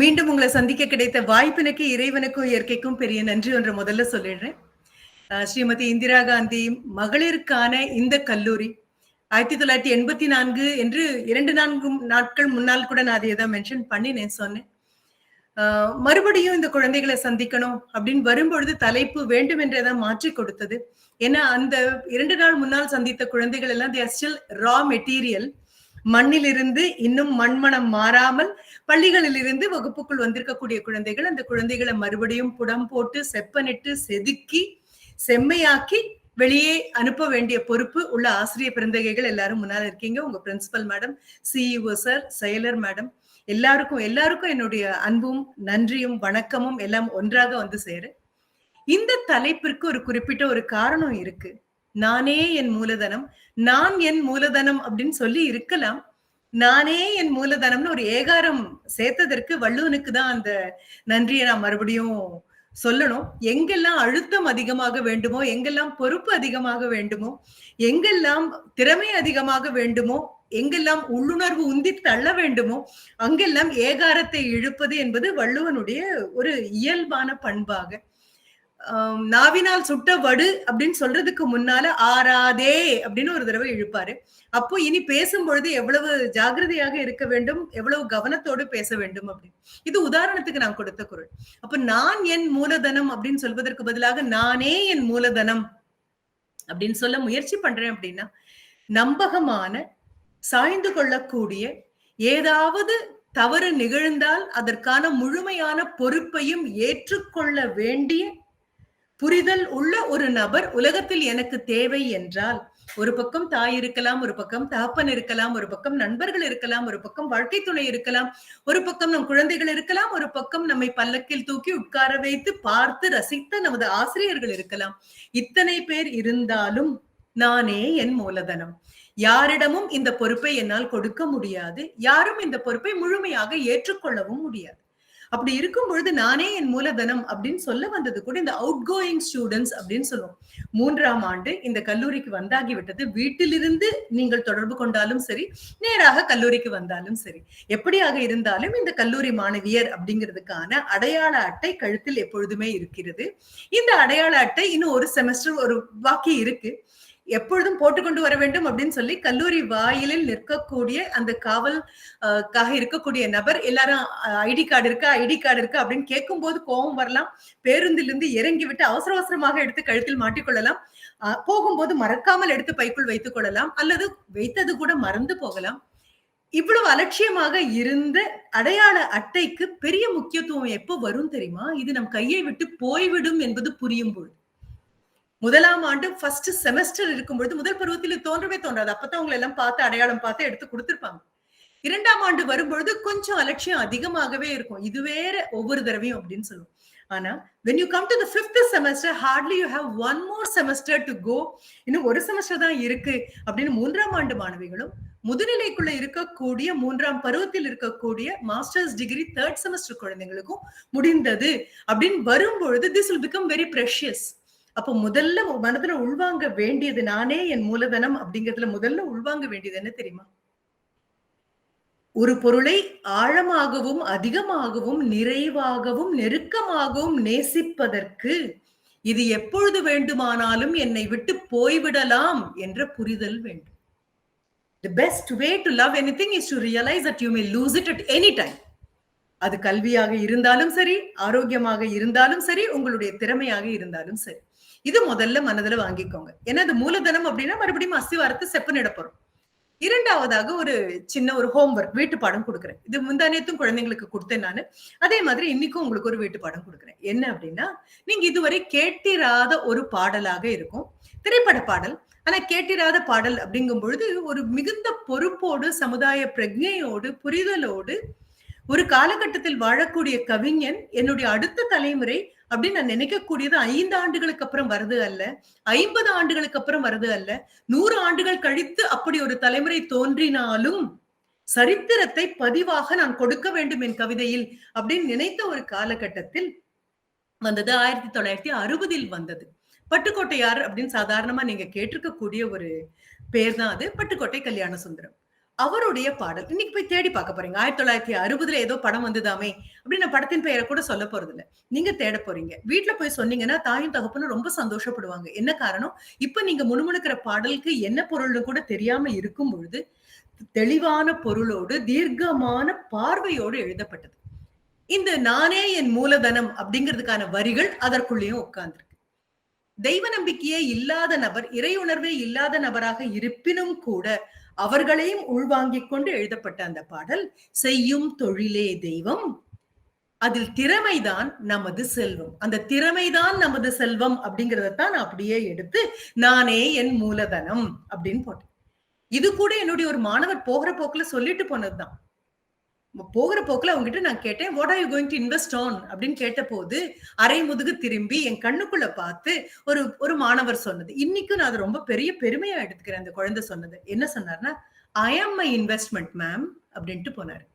மீண்டும் உங்களை சந்திக்க கிடைத்த வாய்ப்பினுக்கு இறைவனுக்கும் இயற்கைக்கும் பெரிய நன்றி ஒன்று முதல்ல சொல்லிடுறேன். ஸ்ரீமதி இந்திரா காந்தி மகளிருக்கான இந்த கல்லூரி 1984 என்று 2-4 நாட்கள் முன்னால் கூட நான் அதை தான் மென்ஷன் பண்ணினேன் சொன்னேன். மறுபடியும் இந்த குழந்தைகளை சந்திக்கணும் அப்படின்னு வரும்பொழுது தலைப்பு வேண்டும் என்றதான் மாற்றி கொடுத்தது. ஏன்னா அந்த 2 நாள் முன்னால் சந்தித்த குழந்தைகள் எல்லாம் they are still raw material. மண்ணிலிருந்து இன்னும் மண்மனம் மாறாமல் பள்ளிகளில் இருந்து வகுப்புக்குள் வந்திருக்கக்கூடிய குழந்தைகள். அந்த குழந்தைகளை மறுபடியும் புடம் போட்டு செப்பனிட்டு செதுக்கி செம்மையாக்கி வெளியே அனுப்ப வேண்டிய பொறுப்பு உள்ள ஆசிரியர் பிறந்தகைகள் எல்லாரும் முன்னால் இருக்கீங்க. உங்க பிரின்சிபல் மேடம், சிஇஓ சார், செயலர் மேடம், எல்லாருக்கும் என்னுடைய அன்பும் நன்றியும் வணக்கமும் எல்லாம் ஒன்றாக வந்து சேரு. இந்த தலைப்பிற்கு ஒரு குறிப்பிட்ட ஒரு காரணம் இருக்கு. நானே என் மூலதனம், நான் என் மூலதனம் அப்படின்னு சொல்லி இருக்கலாம். நானே என் மூலதனம்னு ஒரு ஏகாரம் சேர்த்ததற்கு வள்ளுவனுக்கு தான் அந்த நன்றியை நான் மறுபடியும் சொல்லணும். எங்கெல்லாம் அழுத்தம் அதிகமாக வேண்டுமோ, எங்கெல்லாம் பொறுப்பு அதிகமாக வேண்டுமோ, எங்கெல்லாம் திறமை அதிகமாக வேண்டுமோ, எங்கெல்லாம் உள்ளுணர்வு உந்தி தள்ள வேண்டுமோ, அங்கெல்லாம் ஏகாரத்தை இழுப்பது என்பது வள்ளுவனுடைய ஒரு இயல்பான பண்பாக. நாவினால் சுட்ட வடு அப்படின்னு சொல்றதுக்கு முன்னால ஆறாதே அப்படின்னு ஒரு தடவை இழுப்பாரு. அப்போ இனி பேசும்பொழுது எவ்வளவு ஜாகிரதையாக இருக்க வேண்டும், எவ்வளவு கவனத்தோடு பேச வேண்டும் அப்படின்னு. இது உதாரணத்துக்கு நான் கொடுத்த குரல். அப்ப நான் என் மூலதனம் அப்படின்னு சொல்வதற்கு பதிலாக நானே என் மூலதனம் அப்படின்னு சொல்ல முயற்சி பண்றேன். அப்படின்னா நம்பகமான, சாய்ந்து கொள்ளக்கூடிய, ஏதாவது தவறு நிகழ்ந்தால் அதற்கான முழுமையான பொறுப்பையும் ஏற்றுக்கொள்ள வேண்டிய புரிதல் உள்ள ஒரு நபர் உலகத்தில் எனக்கு தேவை என்றால், ஒரு பக்கம் தாய் இருக்கலாம், ஒரு பக்கம் தகப்பன் இருக்கலாம், ஒரு பக்கம் நண்பர்கள் இருக்கலாம், ஒரு பக்கம் வாழ்க்கை துணை இருக்கலாம், ஒரு பக்கம் நம் குழந்தைகள் இருக்கலாம், ஒரு பக்கம் நம்மை பல்லக்கில் தூக்கி உட்கார வைத்து பார்த்து ரசித்த நமது ஆசிரியர்கள் இருக்கலாம். இத்தனை பேர் இருந்தாலும் நானே என் மூலதனம். யாரிடமும் இந்த பொறுப்பை என்னால் கொடுக்க முடியாது. யாரும் இந்த பொறுப்பை முழுமையாக ஏற்றுக்கொள்ளவும் முடியாது. அப்படி இருக்கும் பொழுது நானே என் மூலதனம் அப்படின்னு சொல்ல வந்தது கூட இந்த அவுட் கோயிங் ஸ்டூடெண்ட்ஸ் அப்படின்னு சொல்லுவோம். 3ஆம் ஆண்டு இந்த கல்லூரிக்கு வந்தாகிவிட்டது. வீட்டிலிருந்து நீங்கள் தொடர்பு கொண்டாலும் சரி, நேராக கல்லூரிக்கு வந்தாலும் சரி, எப்படியாக இருந்தாலும் இந்த கல்லூரி மாணவியர் அப்படிங்கிறதுக்கான அடையாள அட்டை கழுத்தில் எப்பொழுதுமே இருக்கிறது. இந்த அடையாள அட்டை இன்னும் ஒரு செமஸ்டர் ஒரு பாக்கி இருக்கு. எப்பொழுதும் போட்டுக்கொண்டு வர வேண்டும் அப்படின்னு சொல்லி கல்லூரி வாயிலில் நிற்கக்கூடிய அந்த காவல்காக இருக்கக்கூடிய நபர் எல்லாரும் ஐடி கார்டு இருக்கா அப்படின்னு கேட்கும் போது கோபம் வரலாம். பேருந்திலிருந்து இறங்கி விட்டு அவசர அவசரமாக எடுத்து கழுத்தில் மாட்டிக்கொள்ளலாம். போகும்போது மறக்காமல் எடுத்து பைக்குள் வைத்துக் கொள்ளலாம், அல்லது வைத்தது கூட மறந்து போகலாம். இவ்வளவு அலட்சியமாக இருந்த அடையாள அட்டைக்கு பெரிய முக்கியத்துவம் எப்போ வரும் தெரியுமா? இது நம் கையை விட்டு போய்விடும் என்பது புரியும் பொழுது. 1ஆம் ஆண்டு ஃபர்ஸ்ட் செமஸ்டர் இருக்கும்பொழுது முதல் பருவத்தில் தோன்றவே தோன்றாது. அப்பதான் உங்களை எல்லாம் பார்த்து அடையாளம் பார்த்து எடுத்து கொடுத்திருப்பாங்க. 2ஆம் ஆண்டு வரும்பொழுது கொஞ்சம் அலட்சியம் அதிகமாகவே இருக்கும். இது வேற ஒவ்வொரு தடவையும் அப்படின்னு சொல்லுவோம். ஆனா when you come to the 5th semester, hardly you have one more semester to go. இன்னும் ஒரு செமஸ்டர் தான் இருக்கு அப்படின்னு 3ஆம் ஆண்டு மாணவிகளும், முதுநிலைக்குள்ள இருக்கக்கூடிய 3ஆம் பருவத்தில் இருக்கக்கூடிய மாஸ்டர்ஸ் டிகிரி 3rd செமஸ்டர் குழந்தைங்களுக்கும் முடிந்தது அப்படின்னு வரும்பொழுது this will become very precious. அப்போ முதல்ல மனதுல உள்வாங்க வேண்டியது நானே என் மூலதனம் அப்படிங்கிறதுல முதல்ல உள்வாங்க வேண்டியது என்ன தெரியுமா? ஒரு பொருளை ஆழமாகவும் அதிகமாகவும் நிறைவாகவும் நெருக்கமாகவும் நேசிப்பதற்கு இது எப்பொழுது வேண்டுமானாலும் என்னை விட்டு போய்விடலாம் என்ற புரிதல் வேண்டும். The best way to love anything is to realize that you may lose it at any time. அது கல்வியாக இருந்தாலும் சரி, ஆரோக்கியமாக இருந்தாலும் சரி, உங்களுடைய திறமையாக இருந்தாலும் சரி. இது முதல்ல மனதுல வாங்கிக்கோங்க. ஏன்னா அது மூலதனம் அப்படின்னா மறுபடியும் அஸ்திவாரத்தை செப்பனிட போறோம். 2ஆவதாக ஒரு சின்ன ஒரு ஹோம்ஒர்க் வீட்டு பாடம் கொடுக்குறேன். இது முந்தானேத்தும் குழந்தைங்களுக்கு கொடுத்தேன் நானு. அதே மாதிரி இன்னைக்கும் உங்களுக்கு ஒரு வீட்டு பாடம் கொடுக்குறேன். என்ன அப்படின்னா, நீங்க இதுவரை கேட்டிராத ஒரு பாடலாக இருக்கும். திரைப்பட பாடல். ஆனா கேட்டிராத பாடல் அப்படிங்கும் பொழுது ஒரு மிகுந்த பொறுப்போடு, சமுதாய பிரஜையோடு, புரிதலோடு ஒரு காலகட்டத்தில் வாழக்கூடிய கவிஞன் என்னுடைய அடுத்த தலைமுறை அப்படின்னு நான் நினைக்கக்கூடியது 5 ஆண்டுகளுக்கு அப்புறம் வருது அல்ல, 50 ஆண்டுகளுக்கு அப்புறம் வருது அல்ல, 100 ஆண்டுகள் கழித்து அப்படி ஒரு தலைமுறை தோன்றினாலும் சரித்திரத்தை பதிவாக நான் கொடுக்க வேண்டும் என் கவிதையில் அப்படின்னு நினைத்த ஒரு காலகட்டத்தில் வந்தது 1960 வந்தது. பட்டுக்கோட்டையார் அப்படின்னு சாதாரணமா நீங்க கேட்டிருக்கக்கூடிய ஒரு பேர் தான் அது. பட்டுக்கோட்டை கல்யாண சுந்தரம். அவருடைய பாடல் இன்னைக்கு போய் தேடி பார்க்க போறீங்க. 1960 ஏதோ படம் வந்ததாமே அப்படின்னு நான் படத்தின் பெயரை கூட சொல்ல போறது இல்ல. நீங்க தேட போறீங்க. வீட்ல போய் சொன்னீங்கன்னா தாயும் தகப்பனும் ரொம்ப சந்தோஷப்படுவாங்க. என்ன காரணம்? இப்ப நீங்க முணுமுணுக்கிற பாடலுக்கு என்ன பொருள்னு கூட தெரியாம இருக்கும் பொழுது தெளிவான பொருளோடு தீர்க்கமான பார்வையோடு எழுதப்பட்டது. இந்த நானே என் மூலதனம் அப்படிங்கிறதுக்கான வரிகள் அதற்குள்ளேயும் உட்கார்ந்து தெய்வ நம்பிக்கையே இல்லாத நபர், இறையுணர்வே இல்லாத நபராக இருப்பினும் கூட அவர்களையும் உள்வாங்கிக் கொண்டு எழுதப்பட்ட அந்த பாடல், செய்யும் தொழிலே தெய்வம், அதில் திறமைதான் நமது செல்வம். அந்த திறமைதான் நமது செல்வம் அப்படிங்கறதான் நான் அப்படியே எடுத்து நானே என் மூலதனம் அப்படின்னு போட்டேன். இது கூட என்னுடைய ஒரு மாணவர் போகிற போக்குல சொல்லிட்டு போனதுதான். போகிற போக்குல அவங்ககிட்ட நான் கேட்டேன், what are you going to invest on அப்படின்னு கேட்ட போது அரை முதுகு திரும்பி என் கண்ணுக்குள்ள பார்த்து ஒரு மாணவர் சொன்னது. இன்னைக்கும் நான் அதை ரொம்ப பெரிய பெருமையா எடுத்துக்கிறேன். அந்த குழந்தை சொன்னது என்ன சொன்னார்னா, ஐ ஆம் மை இன்வெஸ்ட்மெண்ட் மேம் அப்படின்ட்டு போனாரு.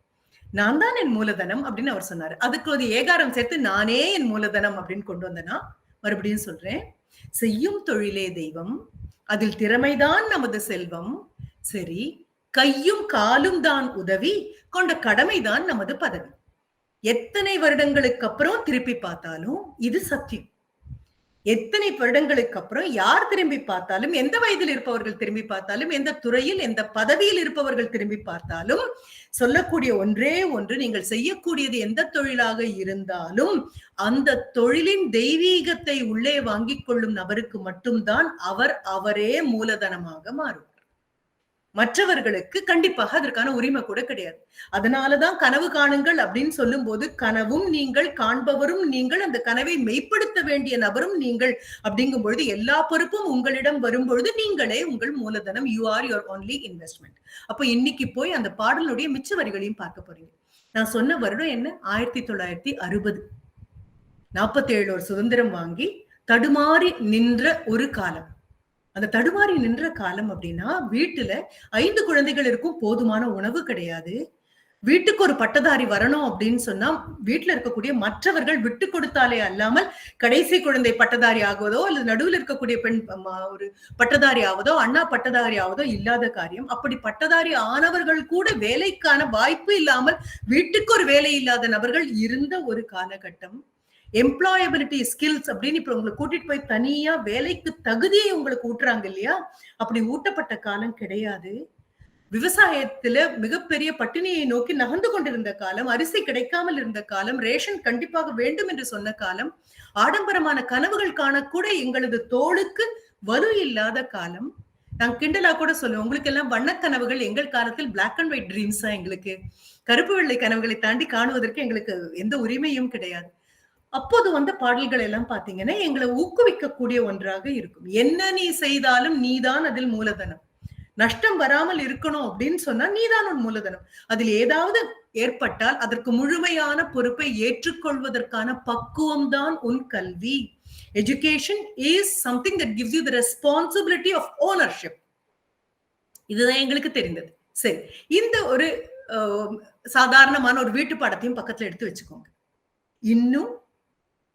நான் தான் என் மூலதனம் அப்படின்னு அவர் சொன்னாரு. அதுக்கு ஒரு ஏகாரம் சேர்த்து நானே என் மூலதனம் அப்படின்னு கொண்டு வந்தேன்னா, மறுபடியும் சொல்றேன், செய்யும் தொழிலே தெய்வம், அதில் திறமைதான் நமது செல்வம், சரி கையும் காலும் தான் உதவி, கொண்ட கடமைதான் நமது பதவி. எத்தனை வருடங்களுக்கு அப்புறம் திருப்பி பார்த்தாலும் இது சத்தியம். எத்தனை வருடங்களுக்கு அப்புறம் யார் திரும்பி பார்த்தாலும், எந்த வயதில் இருப்பவர்கள் திரும்பி பார்த்தாலும், எந்த துறையில் எந்த பதவியில் இருப்பவர்கள் திரும்பி பார்த்தாலும் சொல்லக்கூடிய ஒன்றே ஒன்று, நீங்கள் செய்யக்கூடியது எந்த தொழிலாக இருந்தாலும் அந்த தொழிலின் தெய்வீகத்தை உள்ளே வாங்கிக் கொள்ளும் நபருக்கு மட்டும்தான் அவரே மூலதனமாக மாறும். மற்றவர்களுக்கு கண்டிப்பாக அதற்கான உரிமை கூட கிடையாது. அதனாலதான் கனவு காணுங்கள் அப்படின்னு சொல்லும் போது, கனவும் நீங்கள், காண்பவரும் நீங்கள், அந்த கனவை மெய்ப்படுத்த வேண்டிய நபரும் நீங்கள் அப்படிங்கும் பொழுது எல்லா பொறுப்பும் உங்களிடம் வரும்பொழுது நீங்களே உங்கள் மூலதனம். You are your only investment. அப்ப இன்னைக்கு போய் அந்த பாடலுடைய மிச்ச வரிகளையும் பார்க்க போறீங்க. நான் சொன்ன வருடம் என்ன? 1960. 47 ஒரு சுதந்திரம் வாங்கி தடுமாறி நின்ற ஒரு காலம். அந்த தடுமாறி நின்ற காலம் அப்படின்னா, வீட்டுல 5 குழந்தைகள் இருக்கும், போதுமான உணவு கிடையாது. வீட்டுக்கு ஒரு பட்டதாரி வரணும் அப்படின்னு சொன்னா வீட்டுல இருக்கக்கூடிய மற்றவர்கள் விட்டு கொடுத்தாலே அல்லாமல் கடைசி குழந்தை பட்டதாரி ஆகுவதோ அல்லது நடுவில் இருக்கக்கூடிய பெண் ஒரு பட்டதாரி ஆவதோ, அண்ணா பட்டதாரி ஆவதோ இல்லாத காரியம். அப்படி பட்டதாரி ஆனவர்கள் கூட வேலைக்கான வாய்ப்பு இல்லாமல் வீட்டுக்கு ஒரு வேலை இல்லாத நபர்கள் இருந்த ஒரு காலகட்டம். எம்ப்ளாயபிலிட்டி ஸ்கில்ஸ் அப்படின்னு இப்ப உங்களை கூட்டிட்டு போய் தனியா வேலைக்கு தகுதியை உங்களுக்கு ஊட்டுறாங்க இல்லையா? அப்படி ஊட்டப்பட்ட காலம் கிடையாது. விவசாயத்துல மிகப்பெரிய பட்டினியை நோக்கி நகர்ந்து கொண்டிருந்த காலம், அரிசி கிடைக்காமல் இருந்த காலம், ரேஷன் கண்டிப்பாக வேண்டும் என்று சொன்ன காலம், ஆடம்பரமான கனவுகள் காணக்கூட எங்களது தோளுக்கு வலு இல்லாத காலம். நான் கிண்டலா கூட சொல்லுவேன், உங்களுக்கு எல்லாம் வண்ண கனவுகள், எங்கள் காலத்தில் பிளாக் அண்ட் ஒயிட் ட்ரீம்ஸா. எங்களுக்கு கருப்பு வெள்ளை கனவுகளை தாண்டி காணுவதற்கு எங்களுக்கு எந்த உரிமையும் கிடையாது. அப்போது வந்த பாடல்கள் எல்லாம் பாத்தீங்கன்னா எங்களை ஊக்குவிக்கக்கூடிய ஒன்றாக இருக்கும். என்ன நீ செய்தாலும் நீதான் அதில் மூலதனம். நஷ்டம் வராமல் இருக்கணும் அப்படின்னு சொன்னா நீதான் உன் மூலதனம். அதில் ஏதாவது ஏற்பட்டால் அதற்கு முழுமையான பொறுப்பை ஏற்றுக்கொள்வதற்கான பக்குவம் தான் உன் கல்வி. Education is something that gives you the responsibility of ownership. இதுதான் எங்களுக்கு தெரிந்தது. சரி, இந்த ஒரு சாதாரணமான ஒரு வீட்டு பாடத்தையும் பக்கத்துல எடுத்து வச்சுக்கோங்க. இன்னும்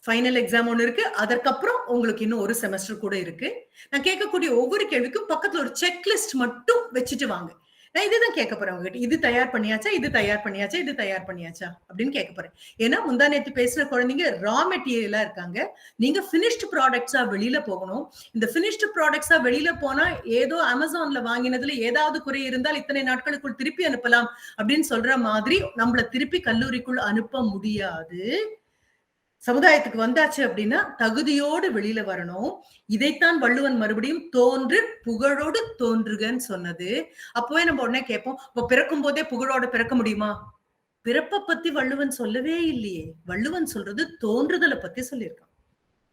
ஃபைனல் எக்ஸாம் ஒண்ணு இருக்கு. அதற்கப்புறம் உங்களுக்கு இன்னும் ஒரு செமஸ்டர் கூட இருக்கு. நான் கேட்கக்கூடிய ஒவ்வொரு கேள்விக்கும் பக்கத்துல ஒரு செக்லிஸ்ட் மட்டும் வச்சுட்டு வாங்க. நான் இதுதான் கேட்க போறேன் உங்ககிட்ட. இது தயார் பண்ணியாச்சா, இது தயார் பண்ணியாச்சா, இது தயார் பண்ணியாச்சா அப்படின்னு கேட்க போறேன். ஏன்னா முந்தா நேத்து பேசுற குழந்தைங்க ரா மெட்டீரியலா இருக்காங்க. நீங்க பினிஷ்டு ப்ராடக்ட்ஸா வெளியில போகணும். இந்த பினிஷ்டு ப்ராடக்ட்ஸா வெளியில போனா ஏதோ அமேசான்ல வாங்கினதுல ஏதாவது குறை இருந்தால் இத்தனை நாட்களுக்குள் திருப்பி அனுப்பலாம் அப்படின்னு சொல்ற மாதிரி நம்மள திருப்பி கல்லூரிக்குள் அனுப்ப முடியாது. சமுதாயத்துக்கு வந்தாச்சு அப்படின்னா தகுதியோடு வெளியில வரணும். இதைத்தான் வள்ளுவன் மறுபடியும் தோன்று புகழோடு தோன்றுகன்னு சொன்னது. அப்பவே நம்ம உடனே கேட்போம், இப்ப பிறக்கும் போதே புகழோட பிறக்க முடியுமா? பிறப்பை பத்தி வள்ளுவன் சொல்லவே இல்லையே. வள்ளுவன் சொல்றது தோன்றுதலை பத்தி சொல்லியிருக்கான்.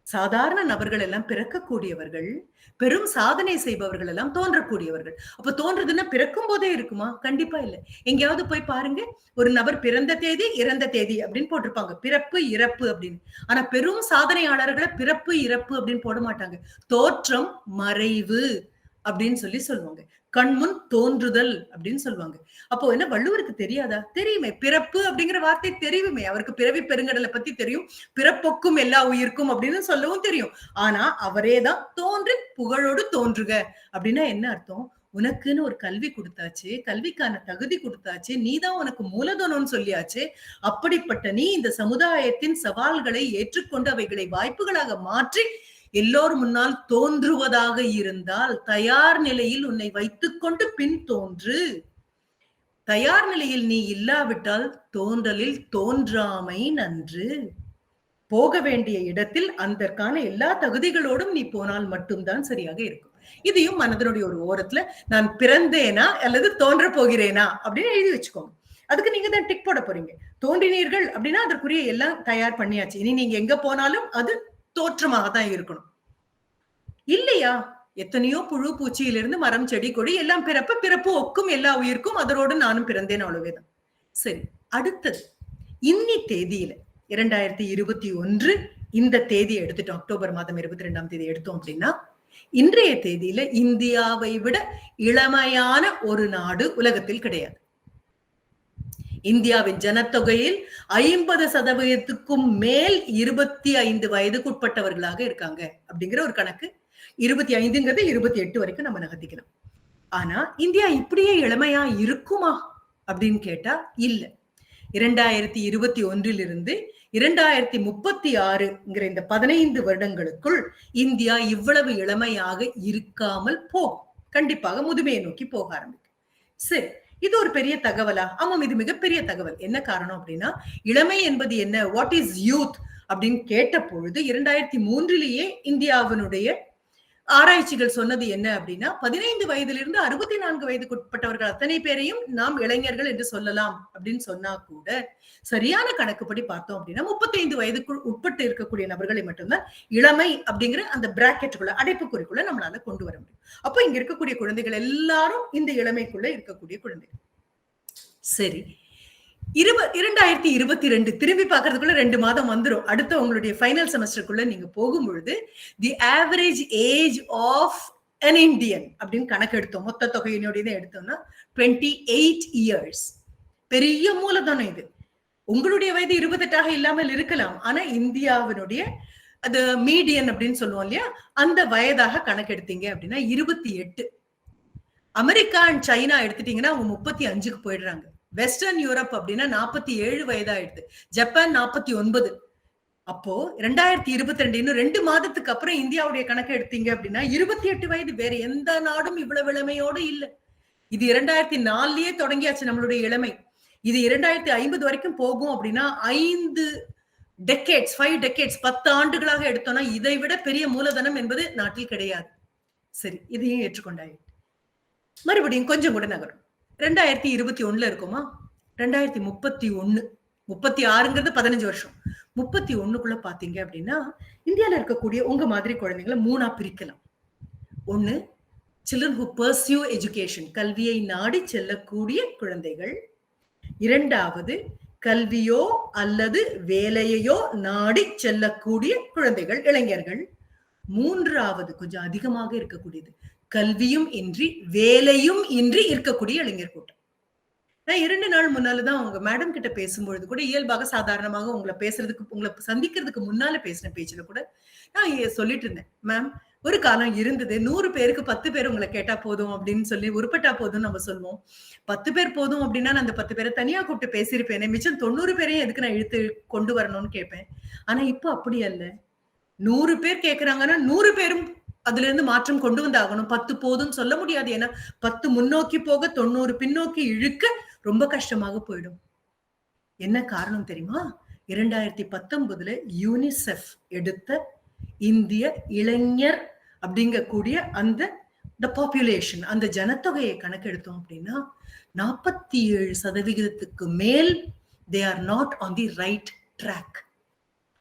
சாதாரண நபர்கள் எல்லாம் பிறக்கக்கூடியவர்கள், பெரும் சாதனை செய்பவர்கள் எல்லாம் தோன்றக்கூடியவர்கள். அப்ப தோன்றதுன்னா பிறக்கும் போதே இருக்குமா? கண்டிப்பா இல்ல. எங்கேயாவது போய் பாருங்க, ஒரு நபர் பிறந்த தேதி இறந்த தேதி அப்படின்னு போட்டிருப்பாங்க, பிறப்பு இறப்பு அப்படின்னு. ஆனா பெரும் சாதனையாளர்களை பிறப்பு இறப்பு அப்படின்னு போட மாட்டாங்க. தோற்றம் மறைவு அப்படின்னு சொல்லுவாங்க. கண்முன் தோன்றுதல் அப்படின்னு சொல்லுவாங்க. அப்போ என்ன வள்ளுவருக்கு தெரியாதா? தெரியுமே. பிறப்பு அப்படிங்கிற வார்த்தை தெரியுமே. அவருக்கு பிறவி பெருங்கடலை பத்தி தெரியும், பிறப்பொக்கும் எல்லா உயிர்க்கும் அப்படின்னு சொல்லவும் தெரியும். ஆனா அவரேதான் தோன்றி புகழோடு தோன்றுக அப்படின்னா என்ன அர்த்தம்? உனக்குன்னு ஒரு கல்வி கொடுத்தாச்சு, கல்விக்கான தகுதி கொடுத்தாச்சு, நீதான் உனக்கு மூலதனம்னு சொல்லியாச்சு. அப்படிப்பட்ட நீ இந்த சமுதாயத்தின் சவால்களை ஏற்றுக்கொண்டு அவைகளை வாய்ப்புகளாக மாற்றி எல்லோர் முன்னால் தோன்றுவதாக இருந்தால் தயார் நிலையில் உன்னை வைத்துக்கொண்டு பின் தோன்று. தயார் நிலையில் நீ இல்லாவிட்டால் தோன்றலில் தோன்றாமை நன்று. போக வேண்டிய இடத்தில் அதற்கான எல்லா தகுதிகளோடும் நீ போனால் மட்டும்தான் சரியாக இருக்கும். இதையும் மனதனுடைய ஒரு ஓரத்துல நான் பிறந்தேனா அல்லது தோன்ற போகிறேனா அப்படின்னு எழுதி வச்சுக்கோங்க. அதுக்கு நீங்க தான் டிக் போட போறீங்க. தோன்றினீர்கள் அப்படின்னா அதற்குரிய எல்லாம் தயார் பண்ணியாச்சு. இனி நீங்க எங்க போனாலும் அது தோற்றமாக தான் இருக்கணும். இல்லையா? எத்தனையோ புழு பூச்சியிலிருந்து மரம் செடி கொடி எல்லாம் பிறப்பு ஒக்கும் எல்லா உயிர்க்கும் அதனோடு நானும் பிறந்தேன், அவ்வளவுதான். சரி, அடுத்தது இன்னி தேதியில 2021 இந்த தேதியை எடுத்துட்டோம், அக்டோபர் மாதம் 22ஆம் தேதி எடுத்தோம் அப்படின்னா, இன்றைய தேதியில இந்தியாவை விட இளமையான ஒரு நாடு உலகத்தில் கிடையாது. இந்தியாவின் ஜனத்தொகையில் 50% மேல் 25 வயதுக்குட்பட்டவர்களாக இருக்காங்க அப்படிங்கிற ஒரு கணக்கு. 25ங்கிறது 28 வரைக்கும் நம்ம நகர்த்திக்கலாம். ஆனா இந்தியா இப்படியே இளமையா இருக்குமா அப்படின்னு கேட்டா இல்ல. 2021 2036 இந்த 15 வருடங்களுக்குள் இந்தியா இவ்வளவு இளமையாக இருக்காமல் போகும். கண்டிப்பாக முதுமையை நோக்கி போக ஆரம்பிக்கும். சரி, இது ஒரு பெரிய தகவலா? ஆமாம், இது மிகப்பெரிய தகவல். என்ன காரணம் அப்படின்னா, இளமை என்பது என்ன, வாட் இஸ் யூத் அப்படின்னு கேட்ட பொழுது 2003 இந்தியாவினுடைய ஆராய்ச்சிகள் சொன்னது என்ன அப்படின்னா, 15 வயதிலிருந்து 64 வயதுக்குட்பட்டவர்கள் அத்தனை பேரையும் நாம் இளைஞர்கள் என்று சொல்லலாம் அப்படின்னு சொன்னா கூட, சரியான கணக்குப்படி பார்த்தோம் அப்படின்னா 35 வயதுக்குள் உட்பட்டு இருக்கக்கூடிய நபர்களை மட்டும்தான் இளமை அப்படிங்கிற அந்த பிராக்கெட்டுக்குள்ள, அடைப்புக்குறிக்குள்ள நம்மளால கொண்டு வர முடியும். அப்போ இங்க இருக்கக்கூடிய குழந்தைகள் எல்லாரும் இந்த இளமைக்குள்ள இருக்கக்கூடிய குழந்தைகள். சரி, 2022 திரும்பி பார்க்கறதுக்குள்ள 2 மாதம் வந்துரும். அடுத்த உங்களுடைய ஃபைனல் செமஸ்டருக்குள்ள நீங்க போகும் பொழுது the average age of an Indian அப்படின்னு கணக்கு எடுத்தோம், மொத்த தொகையினுடைய எடுத்தோம்னா 28 இயர்ஸ். பெரிய மூலதனம் இது. உங்களுடைய வயது 28ஆக இல்லாமல் இருக்கலாம், ஆனா இந்தியாவினுடைய அது மீடியன் அப்படின்னு சொல்லுவோம் இல்லையா, அந்த வயதாக கணக்கெடுத்தீங்க அப்படின்னா 28. அமெரிக்கா அண்ட் சைனா எடுத்துட்டீங்கன்னா அவங்க 35க்கு போயிடுறாங்க. வெஸ்டர்ன் யூரோப் அப்படின்னா 47 வயதாயிடுது. ஜப்பான் 49. அப்போ 2022 இன்னும் 2 மாதத்துக்கு அப்புறம் இந்தியாவுடைய கணக்கு எடுத்தீங்க அப்படின்னா 28 வயது. வேற எந்த நாடும் இவ்வளவு இளமையோடு இல்ல. இது 2004லயே தொடங்கியாச்சு நம்மளுடைய இளமை. இது 2050 வரைக்கும் போகும் அப்படின்னா 5 டெக்கேட்ஸ் 10 ஆண்டுகளாக எடுத்தோம்னா இதை விட பெரிய மூலதனம் என்பது நாட்டில் கிடையாது. சரி, இதையும் ஏற்றுக்கொண்டாய். மறுபடியும் கொஞ்சம் கூட நகரும். 2021 இருக்குமா, 2031 36ங்கிறது 15 வருஷம். 31க்குள்ள பாத்தீங்க அப்படின்னா இந்தியால இருக்கக்கூடிய உங்க மாதிரி குழந்தைங்களை 3ஆ பிரிக்கலாம். ஒண்ணு, children who pursue education, கல்வியை நாடி செல்லக்கூடிய குழந்தைகள். இரண்டாவது, கல்வியோ அல்லது வேலையோ நாடி செல்லக்கூடிய குழந்தைகள், இளைஞர்கள். மூன்றாவது, கொஞ்சம் அதிகமாக இருக்கக்கூடியது, கல்வியும் இன்றி வேலையும் இன்றி இருக்கக்கூடிய இளைஞர் கூட்டம். நான் 2 நாள் முன்னாலதான் உங்க மேடம் கிட்ட பேசும்பொழுது கூட இயல்பாக சாதாரணமாக உங்களை சந்திக்கிறதுக்கு முன்னால பேசின பேச்சுல கூட நான் சொல்லிட்டு இருந்தேன், மேம் ஒரு காலம் இருந்தது 100 பேருக்கு 10 பேர் உங்களை கேட்டா போதும் அப்படின்னு சொல்லி உருப்பட்டா போதும் நம்ம சொல்லுவோம். 10 பேர் போதும் அப்படின்னா நான் அந்த 10 பேரை தனியா கூப்பிட்டு பேசியிருப்பேன். மிச்சம் 90 பேரையும் எதுக்கு நான் இழுத்து கொண்டு வரணும்னு கேட்பேன். ஆனா இப்ப அப்படி அல்ல. 100 பேர் கேட்கறாங்கன்னா 100 பேரும் அதுல இருந்து மாற்றம் கொண்டு வந்தாகணும். 10 போதும் சொல்ல முடியாது. ஏன்னா 10 முன்னோக்கி போக 90 பின்னோக்கி இழுக்க ரொம்ப கஷ்டமாக போயிடும். என்ன காரணம் தெரியுமா? 2019 யூனிசெஃப் எடுத்த இந்திய இளைஞர் அப்படிங்கக்கூடிய அந்த பாப்புலேஷன், அந்த ஜனத்தொகையை கணக்கெடுத்தோம் அப்படின்னா 47% மேல் they are not on the right track.